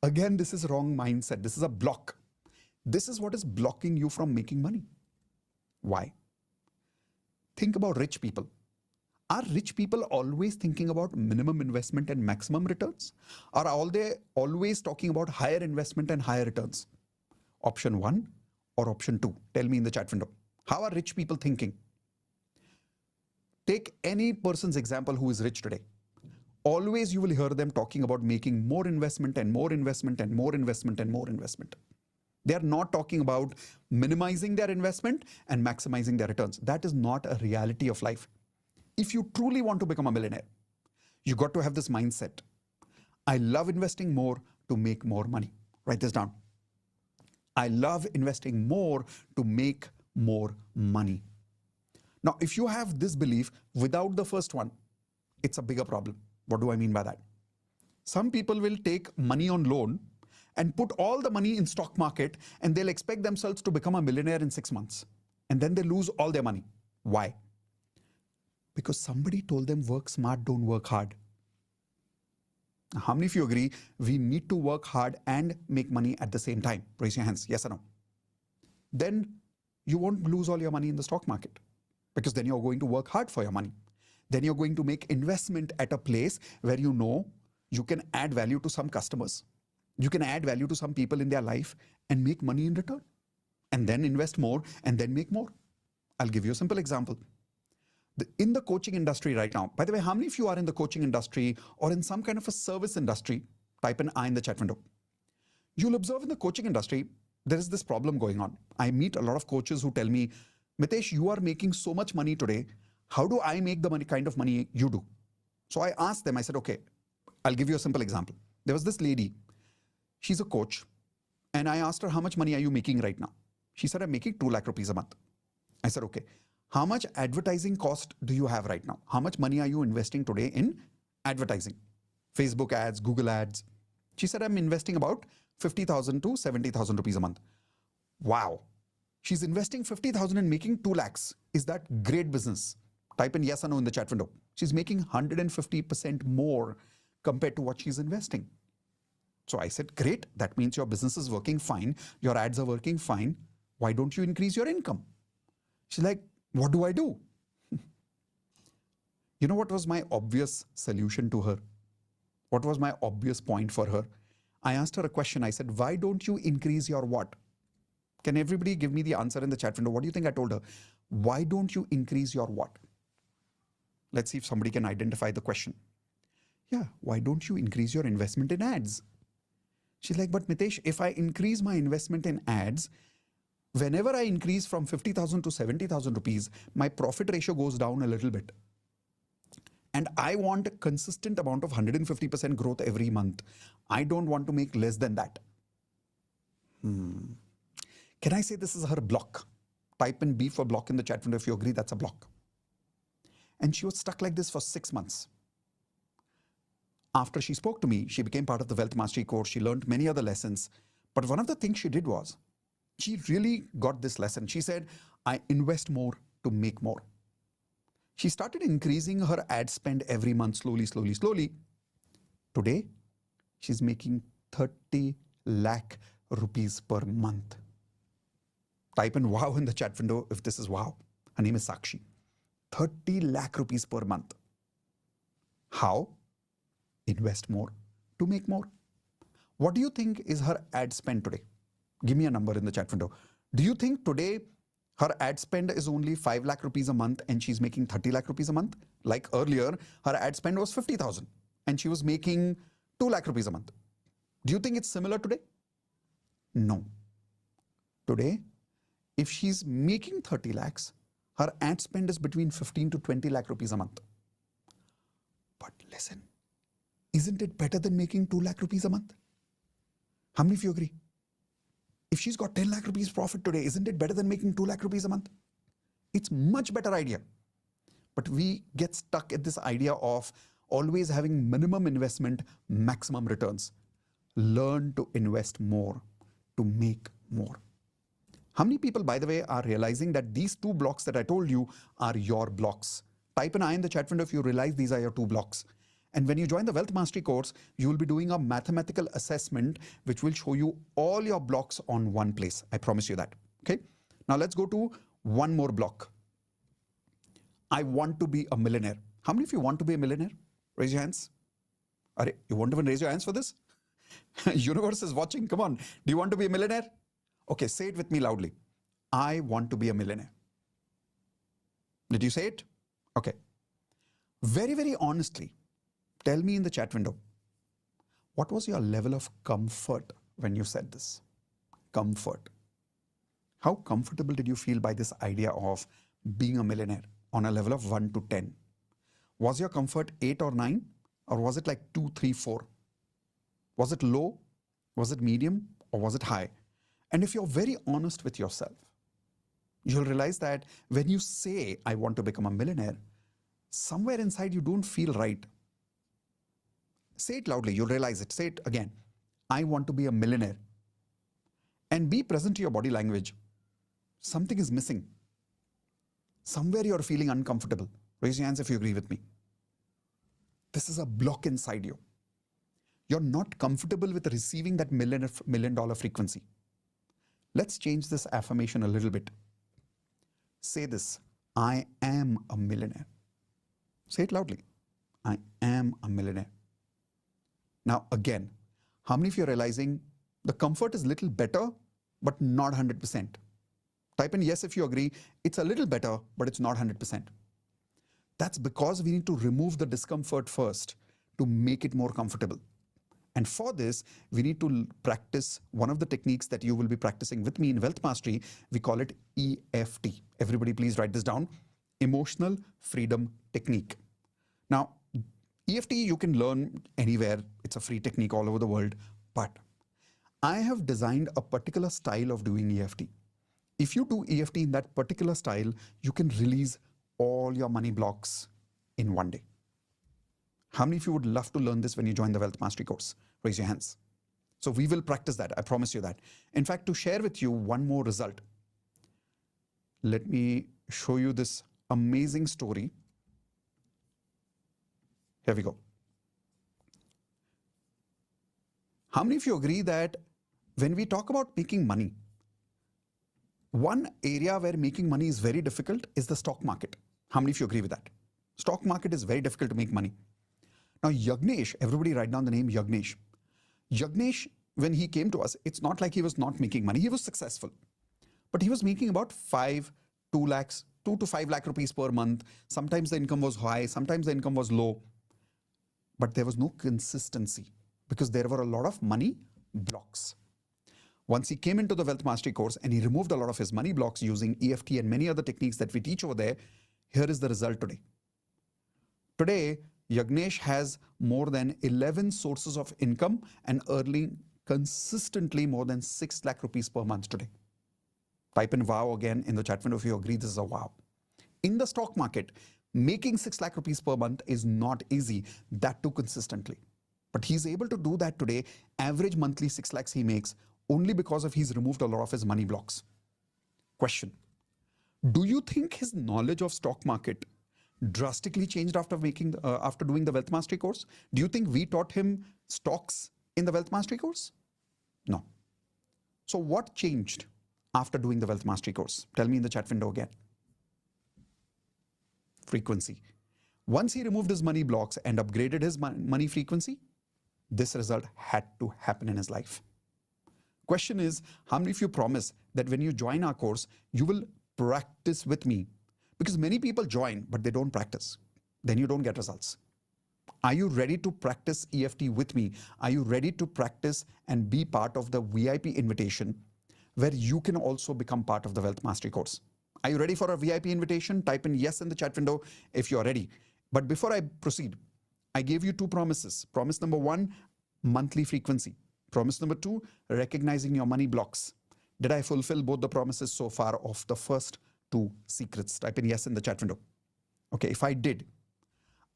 Again, this is wrong mindset. This is a block. This is what is blocking you from making money. Why? Think about rich people. Are rich people always thinking about minimum investment and maximum returns? Or are they always talking about higher investment and higher returns? Option 1 or option 2? Tell me in the chat window. How are rich people thinking? Take any person's example who is rich today. Always you will hear them talking about making more investment and more investment and more investment and more investment. They are not talking about minimizing their investment and maximizing their returns. That is not a reality of life. If you truly want to become a millionaire, you got to have this mindset. I love investing more to make more money. Write this down. I love investing more to make more money. Now, if you have this belief without the first one, it's a bigger problem. What do I mean by that? Some people will take money on loan and put all the money in stock market, and they'll expect themselves to become a millionaire in 6 months. And then they lose all their money. Why? Because somebody told them work smart, don't work hard. How many of you agree we need to work hard and make money at the same time? Raise your hands, yes or no? Then you won't lose all your money in the stock market, because then you're going to work hard for your money. Then you're going to make investment at a place where you know you can add value to some customers. You can add value to some people in their life and make money in return. And then invest more and then make more. I'll give you a simple example. In the coaching industry right now, by the way, how many of you are in the coaching industry or in some kind of a service industry? Type an I in the chat window. You'll observe in the coaching industry, there is this problem going on. I meet a lot of coaches who tell me, Mitesh, you are making so much money today. How do I make the money, kind of money you do? So I asked them, I said, okay, I'll give you a simple example. There was this lady, she's a coach. And I asked her, how much money are you making right now? She said, I'm making 2 lakh rupees a month. I said, okay. How much advertising cost do you have right now? How much money are you investing today in advertising? Facebook ads, Google ads. She said, I'm investing about 50,000 to 70,000 rupees a month. Wow. She's investing 50,000 and making 2 lakhs. Is that great business? Type in yes or no in the chat window. She's making 150% more compared to what she's investing. So I said, great. That means your business is working fine. Your ads are working fine. Why don't you increase your income? She's like, what do I do? You know what was my obvious solution to her? What was my obvious point for her? I asked her a question. I said, why don't you increase your what? Can everybody give me the answer in the chat window? What do you think I told her? Why don't you increase your what? Let's see if somebody can identify the question. Yeah, why don't you increase your investment in ads? She's like, but Mitesh, if I increase my investment in ads, whenever I increase from 50,000 to 70,000 rupees, my profit ratio goes down a little bit. And I want a consistent amount of 150% growth every month. I don't want to make less than that. Can I say this is her block? Type in B for block in the chat window if you agree that's a block. And she was stuck like this for 6 months. After she spoke to me, she became part of the Wealth Mastery course. She learned many other lessons. But one of the things she did was, she really got this lesson. She said, I invest more to make more. She started increasing her ad spend every month, slowly, slowly, slowly. Today, she's making 30 lakh rupees per month. Type in wow in the chat window if this is wow. Her name is Sakshi. 30 lakh rupees per month. How? Invest more to make more. What do you think is her ad spend today? Give me a number in the chat window. Do you think today her ad spend is only 5 lakh rupees a month and she's making 30 lakh rupees a month? Like earlier, her ad spend was 50,000 and she was making 2 lakh rupees a month. Do you think it's similar today? No. Today, if she's making 30 lakhs, her ad spend is between 15 to 20 lakh rupees a month. But listen, isn't it better than making 2 lakh rupees a month? How many of you agree? If she's got 10 lakh rupees profit today, isn't it better than making 2 lakh rupees a month? It's much better idea. But we get stuck at this idea of always having minimum investment, maximum returns. Learn to invest more to make more. How many people, by the way, are realizing that these 2 blocks that I told you are your blocks? Type an I in the chat window if you realize these are your 2 blocks. And when you join the Wealth Mastery course, you will be doing a mathematical assessment which will show you all your blocks on one place. I promise you that. Okay. Now let's go to one more block. I want to be a millionaire. How many of you want to be a millionaire? Raise your hands. Are you won't even raise your hands for this? Universe is watching. Come on. Do you want to be a millionaire? Okay, say it with me loudly. I want to be a millionaire. Did you say it? Okay. Very, very honestly, tell me in the chat window, what was your level of comfort when you said this? Comfort. How comfortable did you feel by this idea of being a millionaire on a level of 1 to 10? Was your comfort 8 or 9? Or was it like 2, 3, 4? Was it low? Was it medium? Or was it high? And if you're very honest with yourself, you'll realize that when you say, I want to become a millionaire, somewhere inside you don't feel right. Say it loudly, you'll realize it. Say it again. I want to be a millionaire. And be present to your body language. Something is missing. Somewhere you're feeling uncomfortable. Raise your hands if you agree with me. This is a block inside you. You're not comfortable with receiving that million dollar frequency. Let's change this affirmation a little bit. Say this, I am a millionaire. Say it loudly. I am a millionaire. Now again, how many of you are realizing the comfort is a little better, but not 100%? Type in yes if you agree. It's a little better, but it's not 100%. That's because we need to remove the discomfort first to make it more comfortable. And for this, we need to practice one of the techniques that you will be practicing with me in Wealth Mastery. We call it EFT. Everybody please write this down. Emotional Freedom Technique. Now, EFT you can learn anywhere. It's a free technique all over the world. But I have designed a particular style of doing EFT. If you do EFT in that particular style, you can release all your money blocks in one day. How many of you would love to learn this when you join the Wealth Mastery course? Raise your hands. So we will practice that. I promise you that. In fact, to share with you one more result, let me show you this amazing story. Here we go. How many of you agree that when we talk about making money, one area where making money is very difficult is the stock market? How many of you agree with that? Stock market is very difficult to make money. Now, Yagnesh, everybody write down the name Yagnesh. Yagnesh, when he came to us, it's not like he was not making money. He was successful. But he was making about 2 to 5 lakh rupees per month. Sometimes the income was high, sometimes the income was low. But there was no consistency because there were a lot of money blocks. Once he came into the Wealth Mastery course and he removed a lot of his money blocks using EFT and many other techniques that we teach over there, here is the result today. Today, Yagnesh has more than 11 sources of income and earning consistently more than 6 lakh rupees per month today. Type in wow again in the chat window if you agree this is a wow. In the stock market, Making 6 lakh rupees per month is not easy, that too consistently. But he's able to do that today. Average monthly 6 lakhs he makes only because of he's removed a lot of his money blocks. Question. Do you think his knowledge of stock market drastically changed after doing the Wealth Mastery course? Do you think we taught him stocks in the Wealth Mastery course? No. So what changed after doing the Wealth Mastery course? Tell me in the chat window again. Frequency. Once he removed his money blocks and upgraded his money frequency, this result had to happen in his life. Question is, how many of you promise that when you join our course, you will practice with me? Because many people join, but they don't practice. Then you don't get results. Are you ready to practice EFT with me? Are you ready to practice and be part of the VIP invitation where you can also become part of the Wealth Mastery course? Are you ready for a VIP invitation? Type in yes in the chat window if you're ready. But before I proceed, I gave you 2 promises. Promise number 1, monthly frequency. Promise number 2, recognizing your money blocks. Did I fulfill both the promises so far of the first 2 secrets? Type in yes in the chat window. Okay, if I did,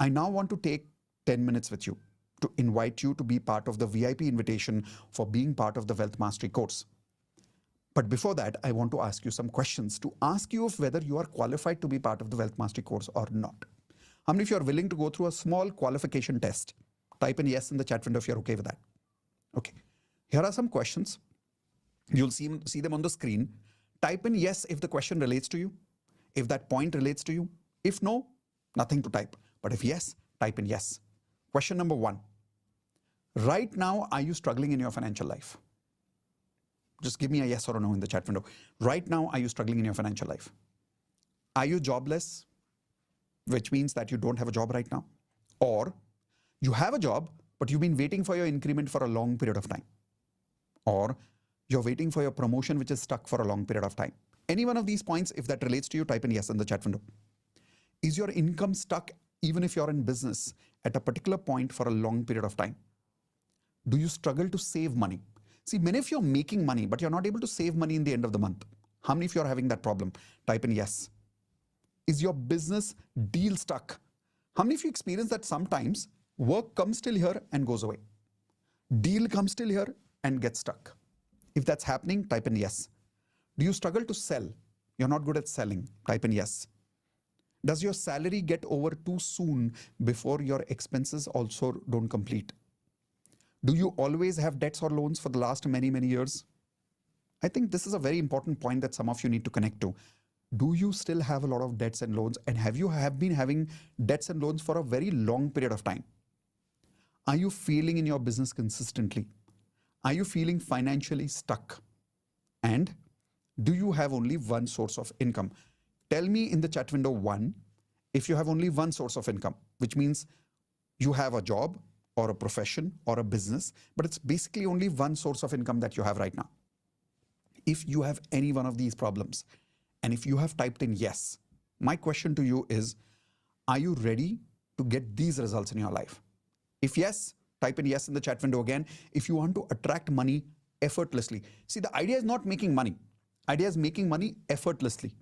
I now want to take 10 minutes with you to invite you to be part of the VIP invitation for being part of the Wealth Mastery course. But before that, I want to ask you some questions to ask you of whether you are qualified to be part of the Wealth Mastery course or not. How many of you are willing to go through a small qualification test? Type in yes in the chat window if you're okay with that. Okay, here are some questions. You'll see them on the screen. Type in yes if the question relates to you, if that point relates to you. If no, nothing to type. But if yes, type in yes. Question number 1. Right now, are you struggling in your financial life? Just give me a yes or a no in the chat window. Right now, are you struggling in your financial life? Are you jobless, which means that you don't have a job right now? Or you have a job, but you've been waiting for your increment for a long period of time? Or you're waiting for your promotion, which is stuck for a long period of time? Any one of these points, if that relates to you, type in yes in the chat window. Is your income stuck even if you're in business at a particular point for a long period of time? Do you struggle to save money? See, many of you are making money, but you're not able to save money in the end of the month. How many of you are having that problem? Type in yes. Is your business deal stuck? How many of you experience that sometimes work comes till here and goes away? Deal comes till here and gets stuck. If that's happening, type in yes. Do you struggle to sell? You're not good at selling. Type in yes. Does your salary get over too soon before your expenses also don't complete? Do you always have debts or loans for the last many, many years? I think this is a very important point that some of you need to connect to. Do you still have a lot of debts and loans? And have you been having debts and loans for a very long period of time? Are you failing in your business consistently? Are you feeling financially stuck? And do you have only one source of income? Tell me in the chat window 1, if you have only one source of income, which means you have a job or a profession or a business, but it's basically only one source of income that you have right now. If you have any one of these problems, and if you have typed in yes, my question to you is, are you ready to get these results in your life? If yes, type in yes in the chat window again. If you want to attract money effortlessly. See, the idea is not making money. Idea is making money effortlessly.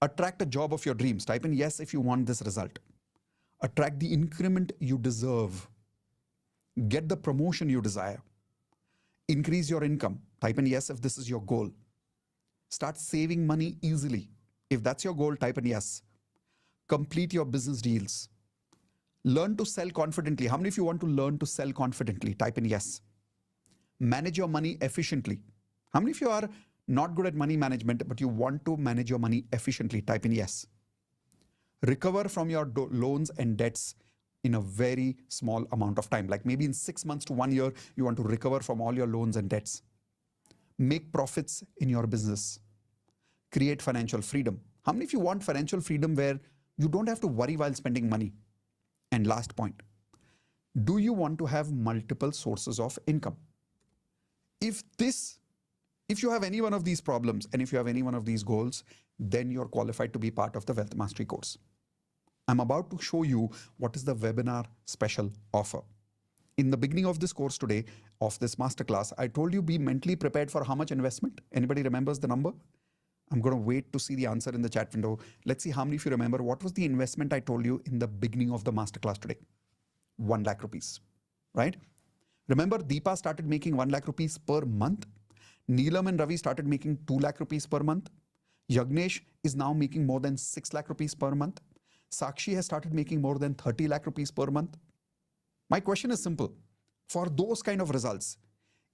Attract a job of your dreams. Type in yes if you want this result. Attract the increment you deserve. Get the promotion you desire. Increase your income. Type in yes if this is your goal. Start saving money easily. If that's your goal, type in yes. Complete your business deals. Learn to sell confidently. How many of you want to learn to sell confidently? Type in yes. Manage your money efficiently. How many of you are not good at money management, but you want to manage your money efficiently? Type in yes. Recover from your loans and debts in a very small amount of time. Like maybe in 6 months to 1 year, you want to recover from all your loans and debts. Make profits in your business. Create financial freedom. How many of you want financial freedom where you don't have to worry while spending money? And last point, do you want to have multiple sources of income? If you have any one of these problems and if you have any one of these goals, then you're qualified to be part of the Wealth Mastery course. I'm about to show you what is the webinar special offer. In the beginning of this course today, of this masterclass, I told you be mentally prepared for how much investment? Anybody remembers the number? I'm going to wait to see the answer in the chat window. Let's see how many of you remember what was the investment I told you in the beginning of the masterclass today. 1 lakh rupees, right? Remember, Deepa started making 1 lakh rupees per month. Neelam and Ravi started making 2 lakh rupees per month. Yagnesh is now making more than 6 lakh rupees per month. Sakshi has started making more than 30 lakh rupees per month. My question is simple. For those kind of results,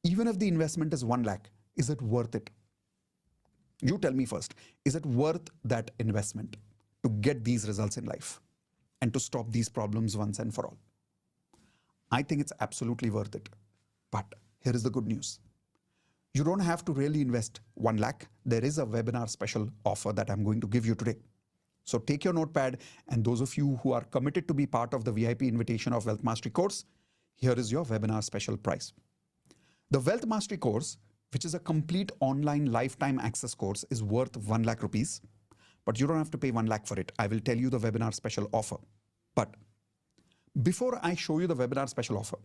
even if the investment is 1 lakh, is it worth it? You tell me first, is it worth that investment to get these results in life and to stop these problems once and for all? I think it's absolutely worth it. But here is the good news. You don't have to really invest 1 lakh. There is a webinar special offer that I'm going to give you today. So take your notepad, and those of you who are committed to be part of the VIP invitation of Wealth Mastery course, here is your webinar special price. The Wealth Mastery course, which is a complete online lifetime access course, is worth 1 lakh rupees, but you don't have to pay 1 lakh for it. I will tell you the webinar special offer. But before I show you the webinar special offer,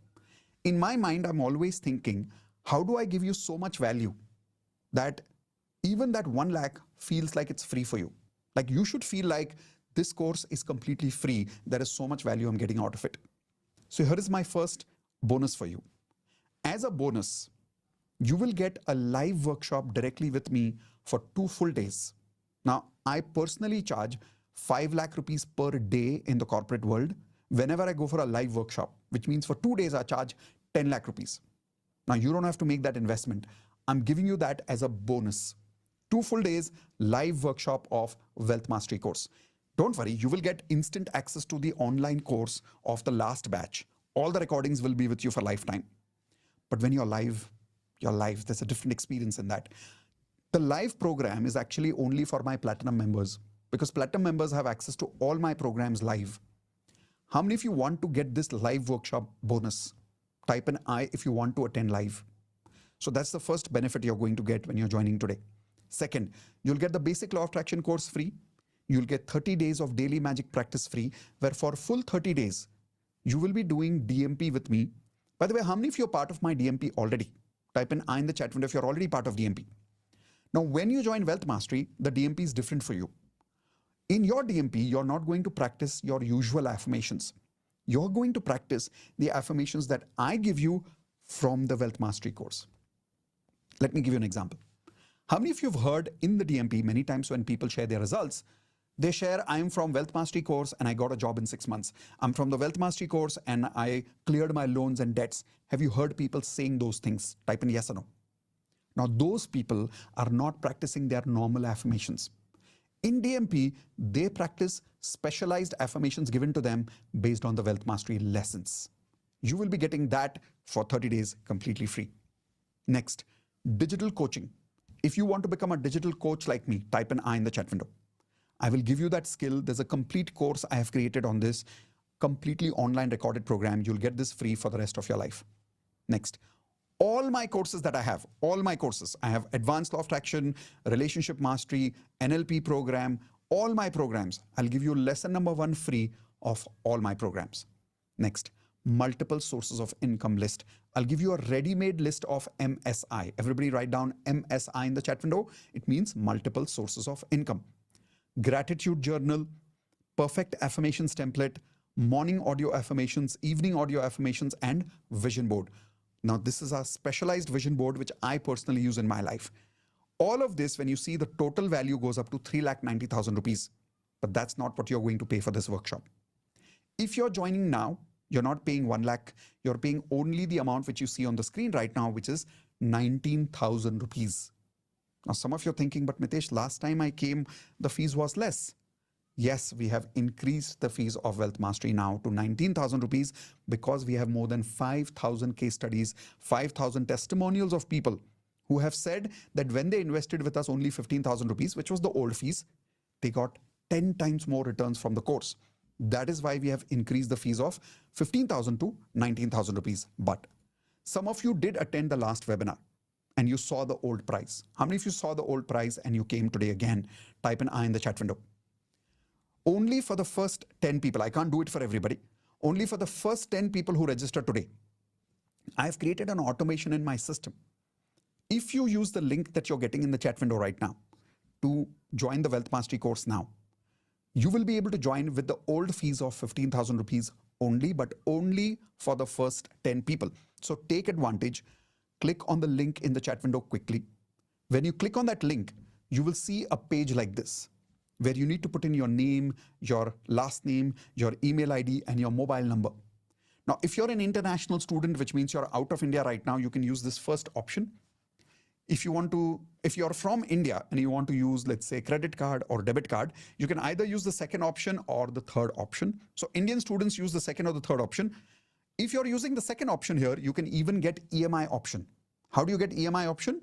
in my mind, I'm always thinking, how do I give you so much value that even that 1 lakh feels like it's free for you? Like you should feel like this course is completely free. There is so much value I'm getting out of it. So here is my first bonus for you. As a bonus, you will get a live workshop directly with me for 2 full days. Now, I personally charge 5 lakh rupees per day in the corporate world whenever I go for a live workshop, which means for 2 days I charge 10 lakh rupees. Now, you don't have to make that investment. I'm giving you that as a bonus. 2 full days live workshop of Wealth Mastery course. Don't worry, you will get instant access to the online course of the last batch. All the recordings will be with you for lifetime. But when you're live, there's a different experience in that. The live program is actually only for my platinum members because platinum members have access to all my programs live. How many of you want to get this live workshop bonus? Type an I if you want to attend live. So that's the first benefit you're going to get when you're joining today. Second, you'll get the basic law of attraction course free. You'll get 30 days of daily magic practice free, where for full 30 days, you will be doing DMP with me. By the way, how many of you are part of my DMP already? Type in I in the chat window if you're already part of DMP. Now, when you join Wealth Mastery, the DMP is different for you. In your DMP, you're not going to practice your usual affirmations. You're going to practice the affirmations that I give you from the Wealth Mastery course. Let me give you an example. How many of you have heard in the DMP many times when people share their results, they share, I am from Wealth Mastery course and I got a job in 6 months. I'm from the Wealth Mastery course and I cleared my loans and debts. Have you heard people saying those things? Type in yes or no. Now, those people are not practicing their normal affirmations. In DMP, they practice specialized affirmations given to them based on the Wealth Mastery lessons. You will be getting that for 30 days completely free. Next, digital coaching. If you want to become a digital coach like me, type an I in the chat window. I will give you that skill. There's a complete course I have created on this, completely online recorded program. You'll get this free for the rest of your life. Next, all my courses that I have, I have Advanced Law of Attraction, Relationship Mastery, NLP program, all my programs. I'll give you lesson number 1 free of all my programs. Next, multiple sources of income list. I'll give you a ready-made list of MSI. Everybody write down MSI in the chat window. It means multiple sources of income. Gratitude journal, perfect affirmations template, morning audio affirmations, evening audio affirmations, and vision board. Now, this is a specialized vision board which I personally use in my life. All of this, when you see, the total value goes up to 3,90,000 rupees. But that's not what you're going to pay for this workshop. If you're joining now, you're not paying 1 lakh. You're paying only the amount which you see on the screen right now, which is 19,000 rupees. Now, some of you are thinking, but Mitesh, last time I came, the fees was less. Yes, we have increased the fees of Wealth Mastery now to 19,000 rupees because we have more than 5,000 case studies, 5,000 testimonials of people who have said that when they invested with us only 15,000 rupees, which was the old fees, they got 10 times more returns from the course. That is why we have increased the fees of 15,000 to 19,000 rupees. But some of you did attend the last webinar and you saw the old price. How many of you saw the old price and you came today again? Type an I in the chat window. Only for the first 10 people, I can't do it for everybody. Only for the first 10 people who register today, I have created an automation in my system. If you use the link that you're getting in the chat window right now to join the Wealth Mastery course now, you will be able to join with the old fees of 15,000 rupees only, but only for the first 10 people. So take advantage. Click on the link in the chat window quickly. When you click on that link, you will see a page like this, where you need to put in your name, your last name, your email ID, and your mobile number. Now, if you're an international student, which means you're out of India right now, you can use this first option. If you're from India and you want to use, let's say, credit card or debit card, you can either use the second option or the third option. So Indian students use the second or the third option. If you're using the second option here, you can even get EMI option. How do you get EMI option?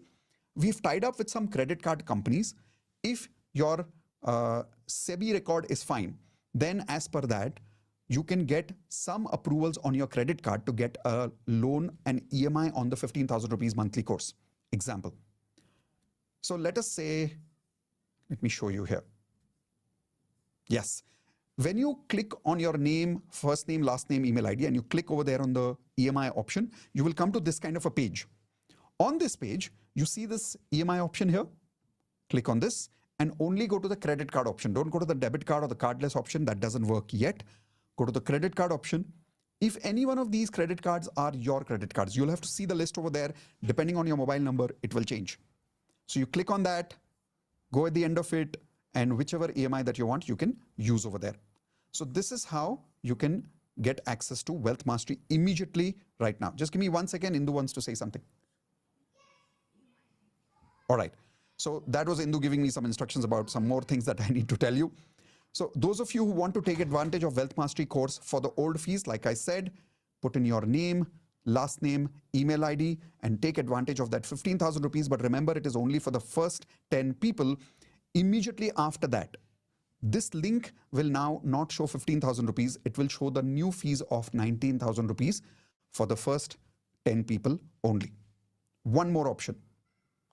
We've tied up with some credit card companies. If your SEBI record is fine, then as per that, you can get some approvals on your credit card to get a loan and EMI on the 15,000 rupees monthly course. Example. So let us say, let me show you here. Yes. When you click on your name, first name, last name, email ID, and you click over there on the EMI option, you will come to this kind of a page. On this page, you see this EMI option here. Click on this and only go to the credit card option. Don't go to the debit card or the cardless option. That doesn't work yet. Go to the credit card option. If any one of these credit cards are your credit cards, you'll have to see the list over there. Depending on your mobile number, it will change. So you click on that, go at the end of it, and whichever EMI that you want, you can use over there. So this is how you can get access to Wealth Mastery immediately right now. Just give me 1 second. Indu wants to say something. All right. So that was Indu giving me some instructions about some more things that I need to tell you. So those of you who want to take advantage of Wealth Mastery course for the old fees, like I said, put in your name, last name, email ID, and take advantage of that 15,000 rupees. But remember, it is only for the first 10 people. Immediately after that, this link will now not show 15,000 rupees. It will show the new fees of 19,000 rupees for the first 10 people only. One more option.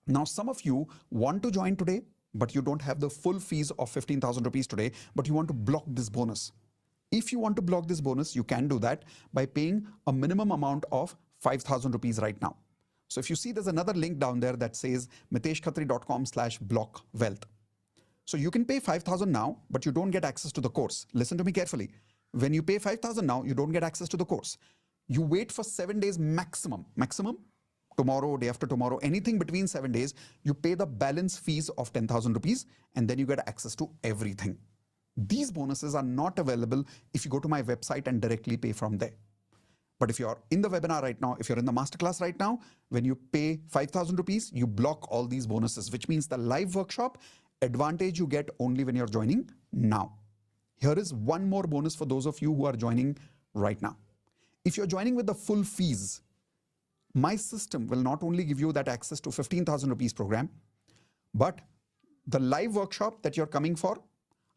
Now, some of you want to join today, but you don't have the full fees of 15,000 rupees today, but you want to block this bonus. If you want to block this bonus, you can do that by paying a minimum amount of 5,000 rupees right now. So if you see, there's another link down there that says miteshkhatri.com/blockwealth. So you can pay 5,000 now, but you don't get access to the course. Listen to me carefully. When you pay 5,000 now, you don't get access to the course. You wait for 7 days maximum, tomorrow, day after tomorrow, anything between 7 days, you pay the balance fees of 10,000 rupees and then you get access to everything. These bonuses are not available if you go to my website and directly pay from there. But if you're in the webinar right now, if you're in the masterclass right now, when you pay 5,000 rupees, you block all these bonuses, which means the live workshop advantage you get only when you're joining now. Here is one more bonus for those of you who are joining right now. If you're joining with the full fees, my system will not only give you that access to 15,000 rupees program, but the live workshop that you're coming for,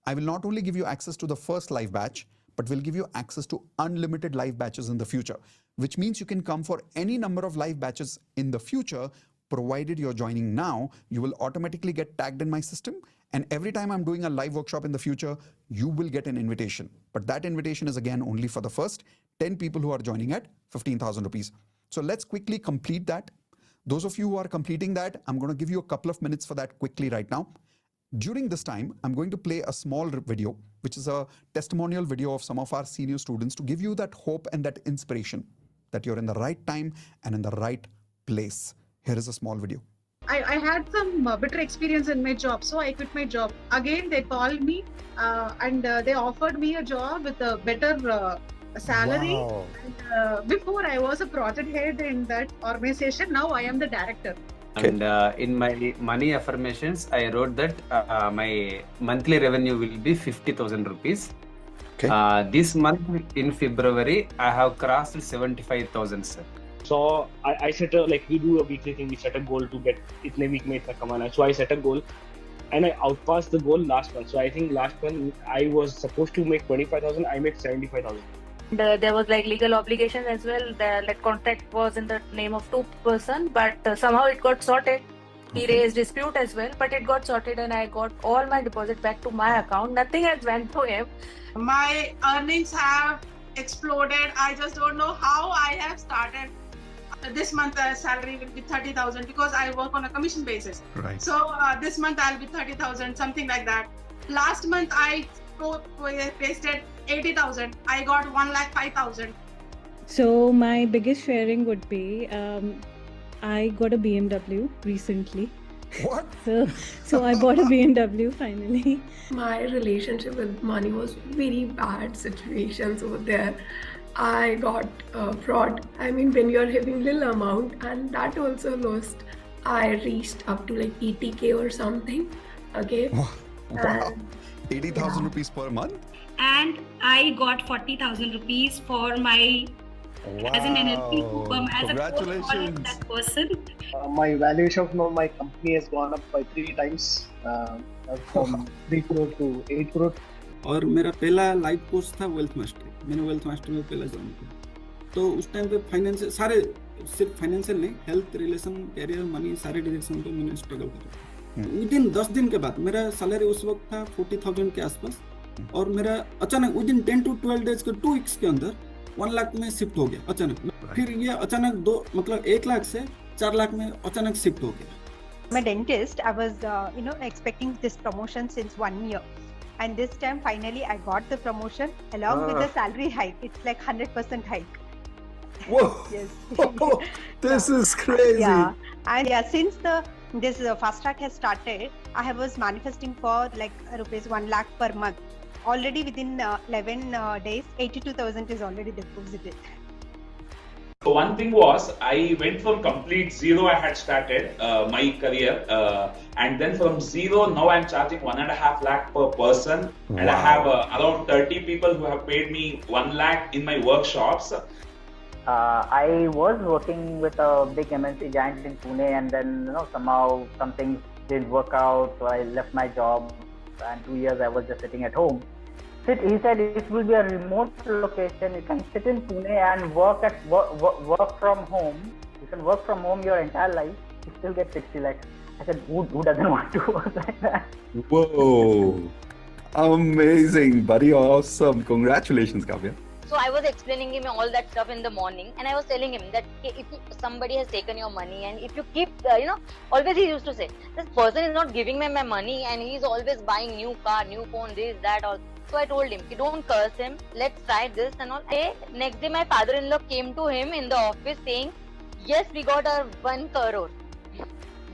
I will not only give you access to the first live batch, but will give you access to unlimited live batches in the future, which means you can come for any number of live batches in the future, provided you're joining now. You will automatically get tagged in my system. And every time I'm doing a live workshop in the future, you will get an invitation. But that invitation is again only for the first 10 people who are joining at 15,000 rupees. So let's quickly complete that. Those of you who are completing that, I'm going to give you a couple of minutes for that quickly right now. During this time, I'm going to play a small video, which is a testimonial video of some of our senior students to give you that hope and that inspiration that you're in the right time and in the right place. Here is a small video. I had some bitter experience in my job, so I quit my job. Again, they called me and they offered me a job with a better salary. Wow. And, before I was a project head in that organization, now I am the director. And in my money affirmations, I wrote that my monthly revenue will be 50,000 rupees. Okay. This month in February, I have crossed 75,000, sir. So I set a, like we do a weekly thing, we set a goal to get itne week mein itna kamana. So I set a goal and I outpassed the goal last month. So I think last month I was supposed to make 25,000, I made 75,000. There was like legal obligation as well. The like contract was in the name of two person, but somehow it got sorted. He raised dispute as well, but it got sorted and I got all my deposit back to my account. Nothing has went to him. My earnings have exploded. I just don't know how I have started. this month salary will be 30,000 because I work on a commission basis. Right. So this month I'll be 30,000, something like that. Last month I pasted 80,000. I got 1,05,000. So my biggest sharing would be I got a BMW recently. What? So I bought a BMW finally. My relationship with money was very bad situations over there. I got fraud. I mean, when you're having little amount and that also lost, I reached up to like 80K or something. Okay. Wow. 80,000 rupees per month? And I got 40,000 rupees for my as an NLP firm, as a coach for that person. My valuation of my company has gone up by 3 times from 3 crore to 8 crore. और मेरा पहला life course था wealth mastery. मैंने wealth mastery में पहला join किया. तो उस टाइम पे फाइनेंशियल सारे सिर्फ फाइनेंशियल नहीं, हेल्थ, रिलेशन, कैरियर, मनी, सारे डायरेक्शन पे मैंने स्ट्रगल करा. विदिन 10 दिन के बाद मेरा सैलरी उस वक्त था 40,000 के आसपास, और मेरा अचानक विदिन 10 to 12 डेज के 2 वीक्स के अंदर 1 लाख में शिफ्ट हो गया अचानक. फिर ये अचानक 1 लाख से 4 लाख में अचानक शिफ्ट हो गया. I'm a dentist. I was expecting this promotion since 1 year, and this time finally I got the promotion along with the salary hike. It's like 100% hike. Whoa. Yes. This is crazy. Yeah, and since this fast track has started, I was manifesting for like rupees 1 lakh per month. Already within 11 days, 82,000 is already deposited. So one thing was, I went from complete zero. I had started my career, and then from zero, now I'm charging 1.5 lakh per person, and I have around 30 people who have paid me 1 lakh in my workshops. I was working with a big MNC giant in Pune, and then somehow some things didn't work out, so I left my job, and 2 years I was just sitting at home. He said it will be a remote location. You can sit in Pune and work from home. You can work from home your entire life. You still get 60 lakhs. I said, who doesn't want to work like that? Whoa. Amazing, buddy. Awesome. Congratulations, Kavya. So I was explaining him all that stuff in the morning, and I was telling him that if somebody has taken your money, and if you keep, always he used to say, this person is not giving me my money, and he's always buying new car, new phone, this, that, all. So I told him, don't curse him, let's try this and all. Next day, my father-in-law came to him in the office saying, yes, we got our 1 crore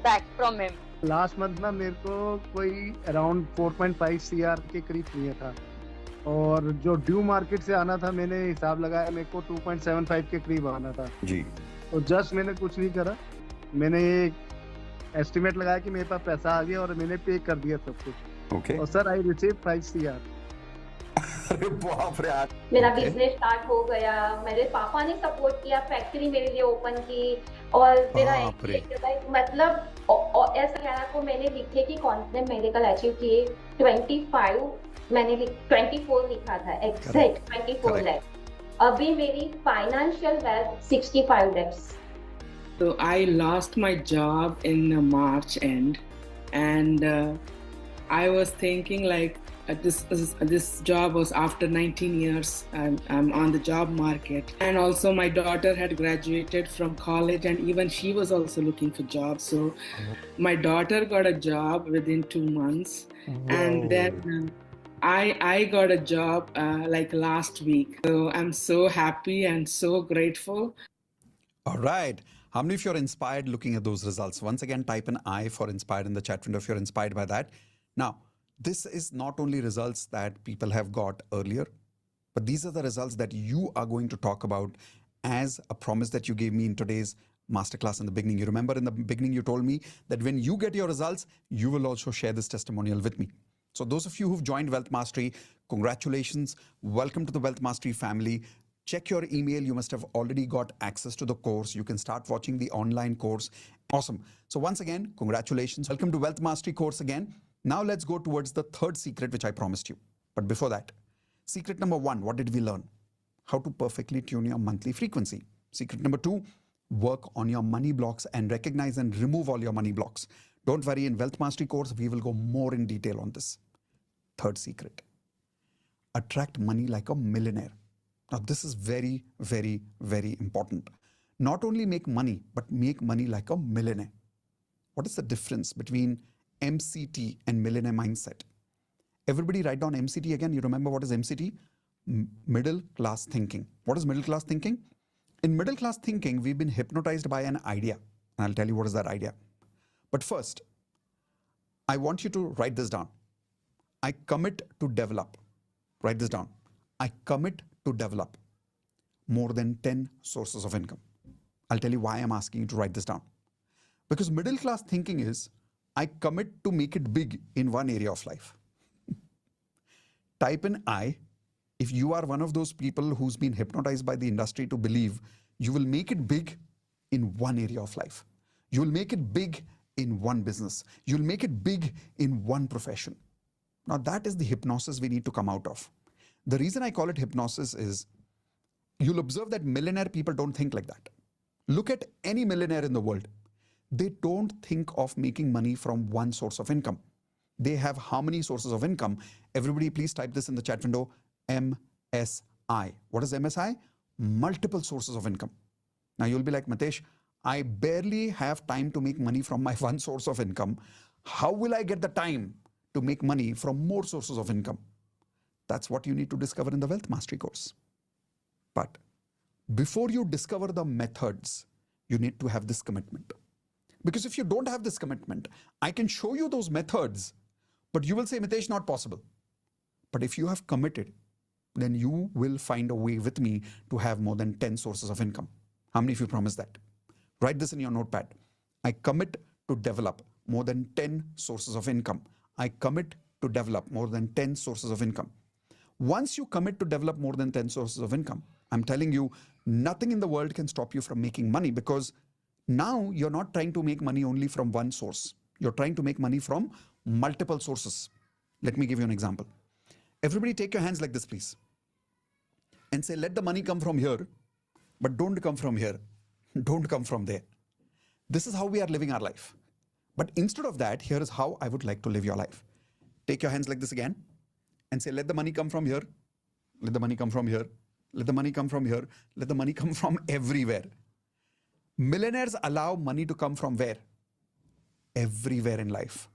back from him. Last month ना मेरे को कोई around 4.5 CR के करीब चाहिए था, और जो ड्यू मार्केट से आना था मैंने हिसाब लगाया, मेरे को 2.75 के करीब आना था जी. तो जस्ट मैंने कुछ नहीं करा, मैंने एस्टिमेट लगाया कि मेरे पास पैसा आ गया और मैंने पे कर दिया सब कुछ. ओके. और सर आई रिसीव 5 CR. अरे बाप रे यार. मेरा बिजनेस स्टार्ट हो गया, मेरे पापा ने सपोर्ट किया, फैक्ट्री मेरे लिए ओपन की, और मेरा मतलब ऐसा कहना को मैंने लिखे कि कौन से मेडिकल अचीव किए 25, मैंने 24 लिखा था, एग्जैक्ट 24 लाख. अभी मेरी financial wealth 65 lakhs. So I lost my job in March end, and I was thinking like this job was after 19 years. I'm on the job market, and also my daughter had graduated from college, and even she was also looking for jobs. So my daughter got a job within 2 months. Whoa. And then I got a job like last week. So I'm so happy and so grateful. All right. How many of you are inspired looking at those results? Once again, type an I for inspired in the chat window if you're inspired by that. Now, this is not only results that people have got earlier, but these are the results that you are going to talk about as a promise that you gave me in today's masterclass in the beginning. You remember in the beginning, you told me that when you get your results, you will also share this testimonial with me. So those of you who've joined Wealth Mastery, congratulations. Welcome to the Wealth Mastery family. Check your email. You must have already got access to the course. You can start watching the online course. Awesome. So once again, congratulations. Welcome to Wealth Mastery course again. Now let's go towards the third secret, which I promised you. But before that, secret number 1, what did we learn? How to perfectly tune your monthly frequency. Secret number 2, work on your money blocks and recognize and remove all your money blocks. Don't worry, in Wealth Mastery course, we will go more in detail on this. Third secret, attract money like a millionaire. Now, this is very, very, very important. not only make money, but make money like a millionaire. What is the difference between MCT and millionaire mindset? Everybody write down MCT again. You remember what is MCT? Middle class thinking. What is middle class thinking? In middle class thinking, we've been hypnotized by an idea. And I'll tell you what is that idea. But first, I want you to write this down. I commit to develop. Write this down. I commit to develop more than 10 sources of income. I'll tell you why I'm asking you to write this down. Because middle class thinking is, I commit to make it big in one area of life. Type in I if you are one of those people who's been hypnotized by the industry to believe you will make it big in one area of life. You will make it big in one business. You'll make it big in one profession. Now that is the hypnosis we need to come out of. The reason I call it hypnosis is you'll observe that millionaire people don't think like that. Look at any millionaire in the world. They don't think of making money from one source of income. They have how many sources of income? Everybody please type this in the chat window, MSI. What is MSI? Multiple sources of income. Now you'll be like, Mitesh, I barely have time to make money from my one source of income. How will I get the time to make money from more sources of income? That's what you need to discover in the Wealth Mastery course. But before you discover the methods, you need to have this commitment. Because if you don't have this commitment, I can show you those methods, but you will say, Mitesh, not possible. But if you have committed, then you will find a way with me to have more than 10 sources of income. How many of you promise that? Write this in your notepad. I commit to develop more than 10 sources of income. I commit to develop more than 10 sources of income. Once you commit to develop more than 10 sources of income, I'm telling you, nothing in the world can stop you from making money, because now you're not trying to make money only from one source. You're trying to make money from multiple sources. Let me give you an example. Everybody take your hands like this, please. And say, let the money come from here, but don't come from here. Don't come from there. This is how we are living our life. But instead of that, here is how I would like to live your life. Take your hands like this again and say, let the money come from here. Let the money come from here. Let the money come from here. Let the money come from everywhere. Millionaires allow money to come from where? Everywhere in life.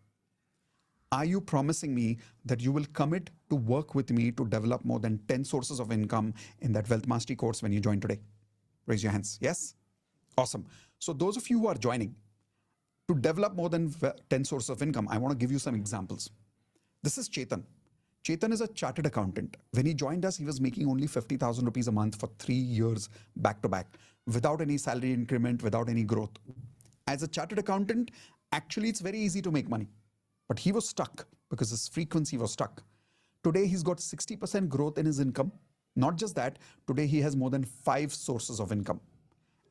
Are you promising me that you will commit to work with me to develop more than 10 sources of income in that Wealth Mastery course when you join today? Raise your hands. Yes? Awesome. So those of you who are joining, to develop more than 10 sources of income, I want to give you some examples. This is Chetan. Chetan is a chartered accountant. When he joined us, he was making only 50,000 rupees a month for 3 years back to back, without any salary increment, without any growth. As a chartered accountant, actually it's very easy to make money, but he was stuck because his frequency was stuck. Today, he's got 60% growth in his income. Not just that, today he has more than 5 sources of income.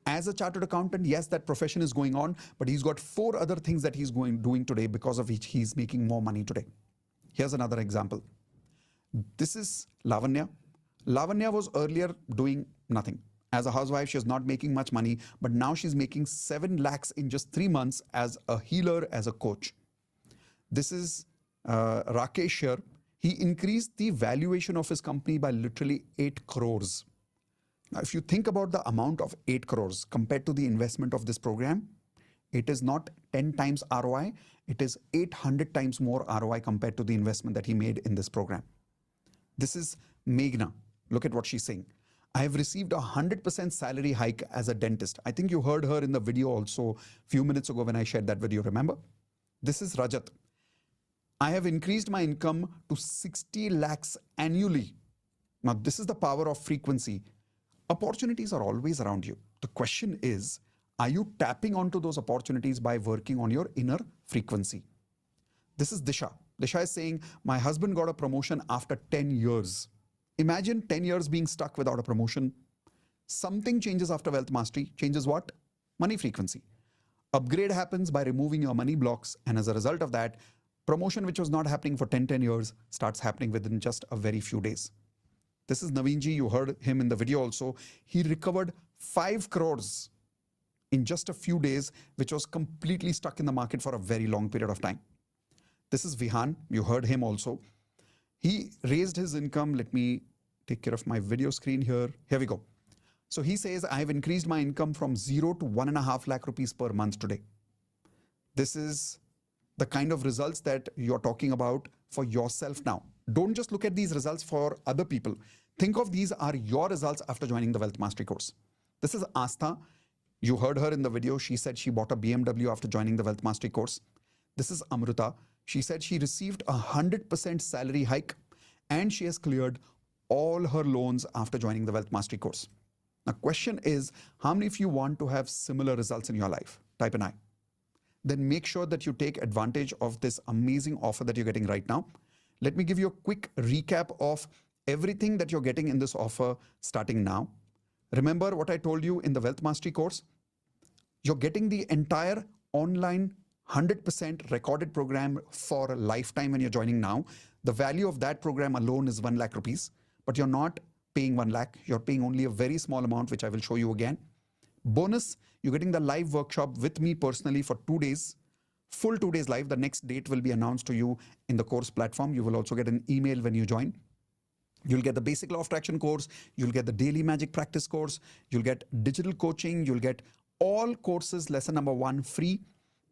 As a chartered accountant, yes, that profession is going on, but he's got 4 other things that he's doing today, because of which he's making more money today. Here's another example. This is Lavanya. Lavanya was earlier doing nothing. As a housewife, she was not making much money, but now she's making 7 lakhs in just 3 months as a healer, as a coach. This is Rakesh here. He increased the valuation of his company by literally 8 crores. Now, if you think about the amount of 8 crores compared to the investment of this program, it is not 10 times ROI, it is 800 times more ROI compared to the investment that he made in this program. This is Meghna. Look at what she's saying. I have received a 100% salary hike as a dentist. I think you heard her in the video also a few minutes ago when I shared that video, remember? This is Rajat. I have increased my income to 60 lakhs annually. Now, this is the power of frequency. Opportunities are always around you. The question is, are you tapping onto those opportunities by working on your inner frequency? This is Disha. Disha is saying, my husband got a promotion after 10 years. Imagine 10 years being stuck without a promotion. Something changes after Wealth Mastery. Changes what? Money frequency. Upgrade happens by removing your money blocks, and as a result of that, promotion which was not happening for 10 years starts happening within just a very few days. This is Naveenji. You heard him in the video also. He recovered 5 crores in just a few days, which was completely stuck in the market for a very long period of time. This is Vihan. You heard him also. He raised his income. Let me take care of my video screen here. Here we go. So he says, I have increased my income from 0 to 1.5 lakh rupees per month today. This is the kind of results that you're talking about for yourself now. Don't just look at these results for other people. Think of these are your results after joining the Wealth Mastery course. This is Astha. You heard her in the video. She said she bought a BMW after joining the Wealth Mastery course. This is Amruta. She said she received 100% salary hike and she has cleared all her loans after joining the Wealth Mastery course. Now, question is, how many of you want to have similar results in your life? Type an I. Then make sure that you take advantage of this amazing offer that you're getting right now. Let me give you a quick recap of everything that you're getting in this offer starting now. Remember what I told you in the Wealth Mastery course? You're getting the entire online 100% recorded program for a lifetime when you're joining now. The value of that program alone is 1 lakh rupees, but you're not paying 1 lakh. You're paying only a very small amount, which I will show you again. Bonus, you're getting the live workshop with me personally for 2 days, full 2 days live. The next date will be announced to you in the course platform. You will also get an email when you join. You'll get the basic law of attraction course. You'll get the daily magic practice course. You'll get digital coaching. You'll get all courses, lesson number 1 free.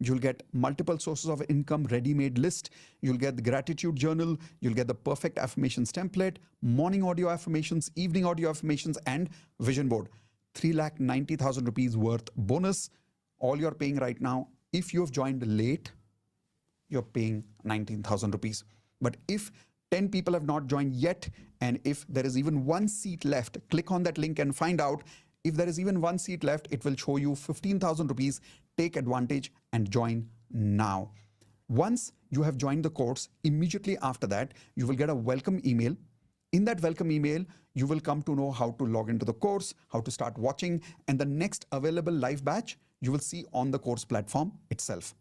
You'll get multiple sources of income, ready-made list. You'll get the gratitude journal. You'll get the perfect affirmations template, morning audio affirmations, evening audio affirmations, and vision board. 3,90,000 rupees worth bonus. All you're paying right now, if you have joined late, you're paying 19,000 rupees. But if 10 people have not joined yet, and if there is even 1 seat left, click on that link and find out. If there is even 1 seat left, it will show you 15,000 rupees. Take advantage and join now. Once you have joined the course, immediately after that, you will get a welcome email. In that welcome email, you will come to know how to log into the course, how to start watching, and the next available live batch you will see on the course platform itself.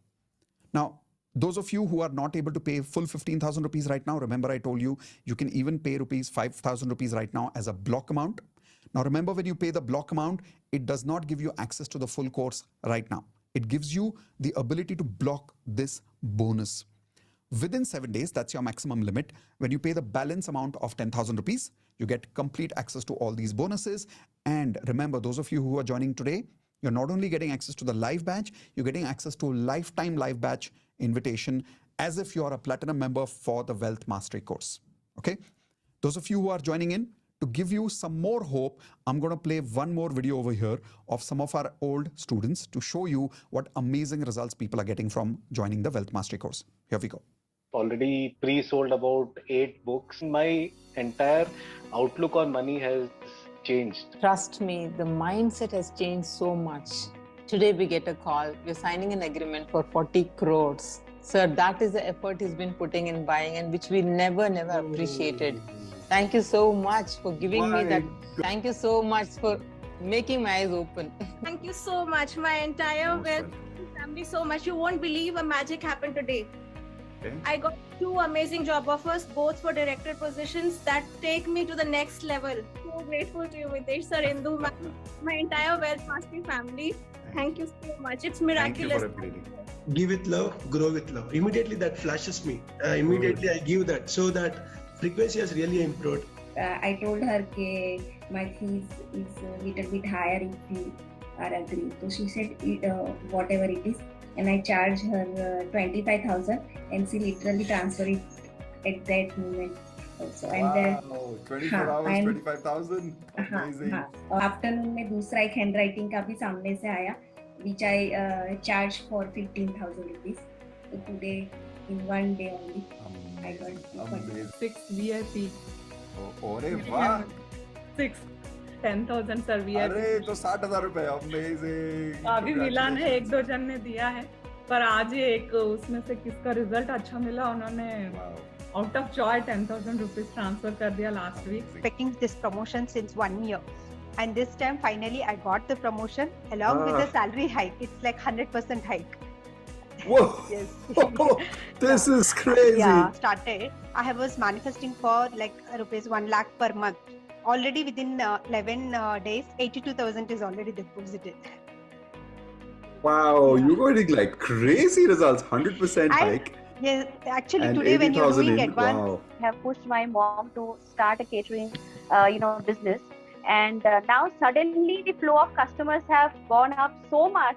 Now, those of you who are not able to pay full 15,000 rupees right now, remember I told you, you can even pay 5,000 rupees right now as a block amount. Now remember, when you pay the block amount, it does not give you access to the full course right now. It gives you the ability to block this bonus. Within 7 days, that's your maximum limit. When you pay the balance amount of 10,000 rupees, you get complete access to all these bonuses. And remember, those of you who are joining today, you're not only getting access to the live batch, you're getting access to a lifetime live batch invitation as if you're a platinum member for the Wealth Mastery course. Okay? Those of you who are joining in, to give you some more hope, I'm going to play one more video over here of some of our old students to show you what amazing results people are getting from joining the Wealth Mastery course. Here we go. Already pre-sold about 8 books. My entire outlook on money has changed. Trust me, the mindset has changed so much. Today we get a call, we're signing an agreement for 40 crores. Sir, that is the effort he's been putting in buying and which we never appreciated. Thank you so much for giving me that. Thank you so much for making my eyes open. Thank you so much, my entire Wealth family so much. You won't believe a magic happened today. Okay. I got 2 amazing job offers, both for director positions that take me to the next level. So grateful to you, Mitesh sir, Indu, my entire Wealth Mastery family. Thank you so much. It's miraculous. Give with love, grow with love. Immediately that flashes me. Immediately I give that. So that frequency has really improved. I told her that my fees is a little bit higher if we are agreed. So she said whatever it is, and I charged her 25,000, and she literally transferred it at that moment. Also. And then 24 hours, 25,000. Amazing. Afternoon में दूसरा एक handwriting का भी सामने से आया, which I charged for 15,000 rupees. So today, in 1 day only, I got 6 VIP. अरे वाह. 6 10,000 सर VIP. अरे तो 60,000 रुपए. Amazing. अभी मिला है, 1-2 जन ने दिया है, पर आज ये एक उसमें से किसका रिजल्ट अच्छा मिला, उन्होंने out of joy 10,000 rupees transfer कर दिया last week. Expecting this promotion since 1 year. And this time finally I got the promotion along with the salary hike. It's like 100% hike. Whoa. Yes. This is crazy. Yeah, started. I was manifesting for like rupees 1 lakh per month. Already within 11 days, 82,000 is already deposited. Wow, you're getting like crazy results. 100% hike. Yes, actually And today when you're 80,000 doing in. advanced, Wow. have pushed my mom to start a catering, business. And now suddenly the flow of customers have gone up so much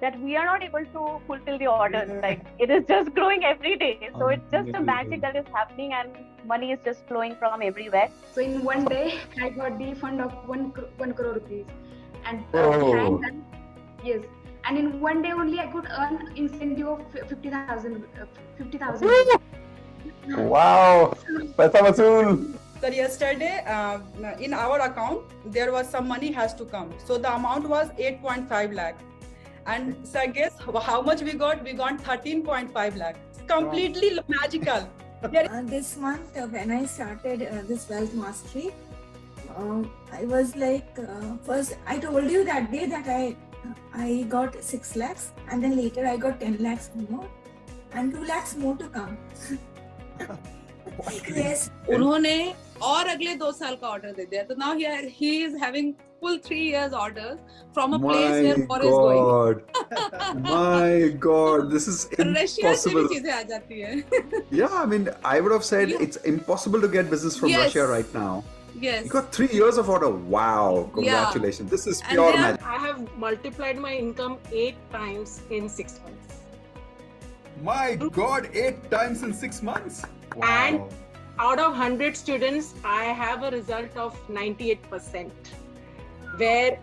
that we are not able to fulfill the orders. Like it is just growing every day. So it's just a magic that is happening and money is just flowing from everywhere. So in one day, I got the fund of 1 crore rupees. And Oh. yes. And in one day only, I could earn incentive of 50,000. 50,000. Wow. Paisa vasool. Sir, yesterday in our account there was some money has to come, so the amount was 8.5 lakh, and sir, guess how much we got? We got 13.5 lakh. Completely magical. This month when I started this wealth mastery, I was like, first I told you that day that I got 6 lakhs, and then later I got 10 lakhs more and 2 lakhs more to come. Yes. उन्होंने और अगले 2 साल का order दे दिया, तो now he is having full 3 years orders from a place where war is going. My God, this is Russia से भी impossible. चीजें आ जाती हैं. Yeah, I mean, I would have said it's impossible to get business from Yes. Russia right now. Yes. You got 3 years of order. Wow, congratulations. This is pure magic. I have multiplied my income 8 times in 6 months. My God, 8 times in 6 months. Wow. And out of 100 students, I have a result of 98%, where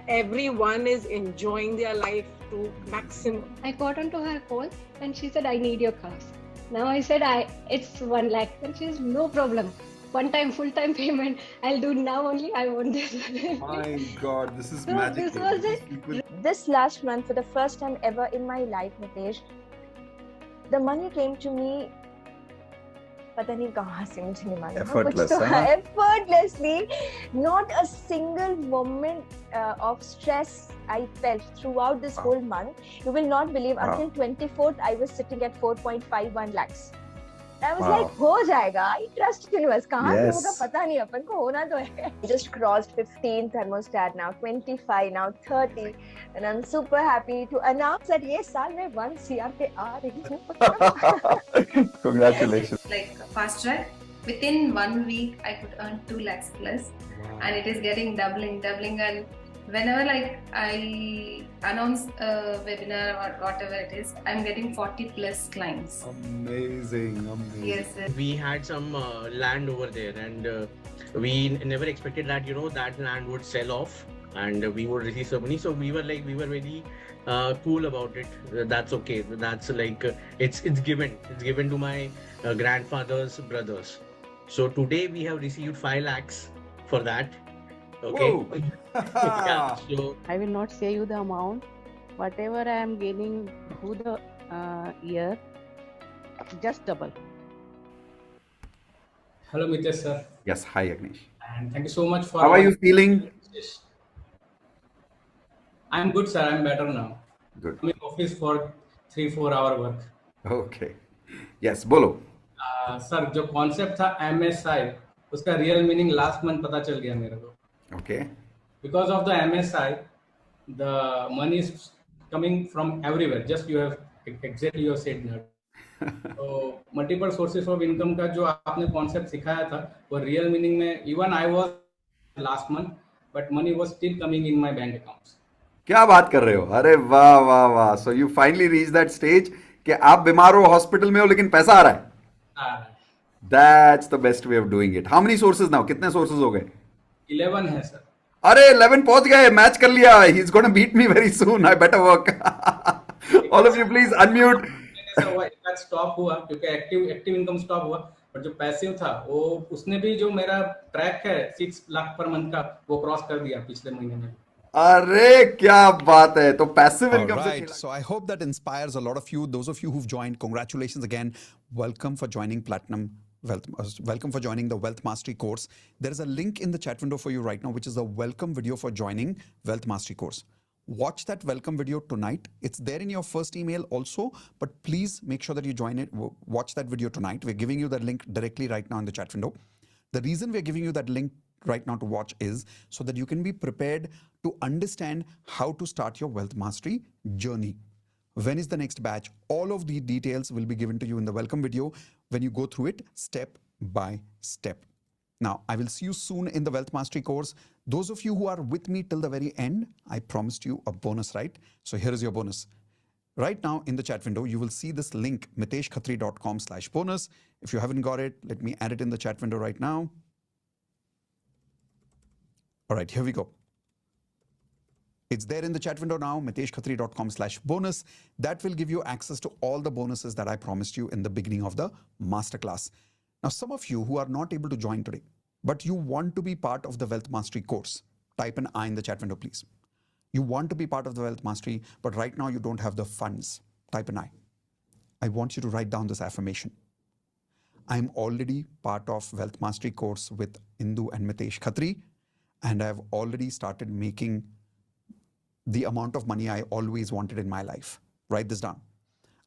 everyone is enjoying their life to maximum. I got onto her call and she said, I need your class. Now I said, it's 1 lakh. And she says, no problem. One time, full time payment. I'll do now only. I want this. My God, this is So magic. this was it. This last month, for the first time ever in my life, Mitesh, the money came to me. पता नहीं कहाँ से मुझे नहीं मालूम, Effortless, कुछ तो huh? effortlessly, not a single moment of stress I felt throughout this whole month. You will not believe, until 24th I was sitting at 4.51 lakhs. I was like, हो जाएगा, I trust universe. कहाँ से होगा पता नहीं, अपन को होना तो है. Just crossed 15 thermostat now, 25 now, 30, and I'm super happy to announce that ये साल मैं 1 CR पे आ रही हूँ. Congratulations. Like fast track, within 1 week I could earn 2 lakhs plus, and it is getting doubling, and whenever like I announce a webinar or whatever it is, I'm getting 40 plus clients. Amazing. Yes, sir. We had some land over there, and we never expected that that land would sell off and we would receive some money. So we were very cool about it. That's okay. That's like it's given to my grandfather's brothers. So today we have received 5 lakhs for that. Okay. Yeah, so I will not say you the amount. Whatever I am gaining through the year, just double. Hello, Mitesh sir. Yes, hi Agnish. And thank you so much for. How are you feeling? I'm good, sir. I'm better now. Good. I'm in office for 3-4 hour work. Okay. Yes, बोलो. Sir जो concept था MSI, उसका real meaning last month पता चल गया मेरे को. Okay. Because of the MSI, the money is coming from everywhere. Just you have exactly you said that. So multiple sources of income का जो आपने कॉन्सेप्ट सिखाया था, वो रियल मीनिंग में even I was last month, but money was still coming in my bank accounts. क्या बात कर रहे हो? अरे वाह वाह वाह. So you finally reached that stage कि आप बीमार हो, हॉस्पिटल में हो, लेकिन पैसा आ रहा है. That's the best way of doing it. How many sources now? कितने sources हो गए? 11 है सर. अरे 11 पहुंच गए, मैच कर लिया. He's going to beat me very soon. I better work. All of you please unmute. Stop हुआ क्योंकि एक्टिव इनकम स्टॉप हुआ, पर जो पैसिव था वो उसने भी जो मेरा ट्रैक है 6 लाख पर मंथ का वो क्रॉस कर दिया पिछले महीने में. अरे क्या बात है. तो passive income. Right. So I hope that inspires a lot of you. Those of you who've joined, congratulations again. Welcome for joining Platinum Wealth. Welcome for joining the Wealth Mastery course. There is a link in the chat window for you right now, which is the welcome video for joining Wealth Mastery course. Watch that welcome video tonight. It's there in your first email also, but please make sure that you join it. Watch that video tonight. We're giving you that link directly right now in the chat window. The reason we're giving you that link right now to watch is so that you can be prepared to understand how to start your wealth mastery journey. When is the next batch? All of the details will be given to you in the welcome video when you go through it step by step. Now, I will see you soon in the Wealth Mastery course. Those of you who are with me till the very end, I promised you a bonus, right? So here is your bonus. Right now in the chat window, you will see this link, miteshkhatri.com/bonus. If you haven't got it, let me add it in the chat window right now. All right, here we go. It's there in the chat window now, miteshkhatri.com/bonus. That will give you access to all the bonuses that I promised you in the beginning of the masterclass. Now, some of you who are not able to join today, but you want to be part of the Wealth Mastery course, type an I in the chat window, please. You want to be part of the Wealth Mastery, but right now you don't have the funds, type an I. I want you to write down this affirmation. I'm already part of Wealth Mastery course with Indu and Mitesh Khatri, and I've already started making the amount of money I always wanted in my life. Write this down.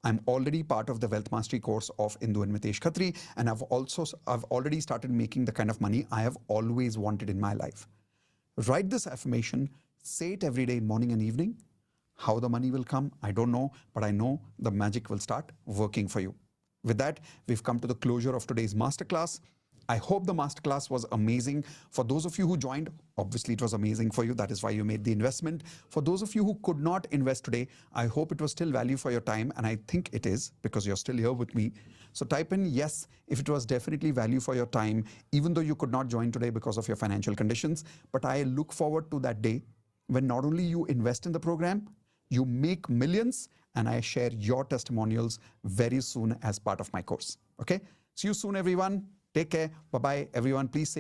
I'm already part of the Wealth Mastery course of Indu and Mitesh Khatri, and I've already started making the kind of money I have always wanted in my life. Write this affirmation, say it every day, morning and evening. How the money will come, I don't know, but I know the magic will start working for you. With that, we've come to the closure of today's masterclass. I hope the masterclass was amazing. For those of you who joined, obviously it was amazing for you. That is why you made the investment. For those of you who could not invest today, I hope it was still value for your time. And I think it is, because you're still here with me. So type in yes if it was definitely value for your time, even though you could not join today because of your financial conditions. But I look forward to that day when not only you invest in the program, you make millions, and I share your testimonials very soon as part of my course. Okay? See you soon, everyone. Take care. Bye-bye, everyone. Please stay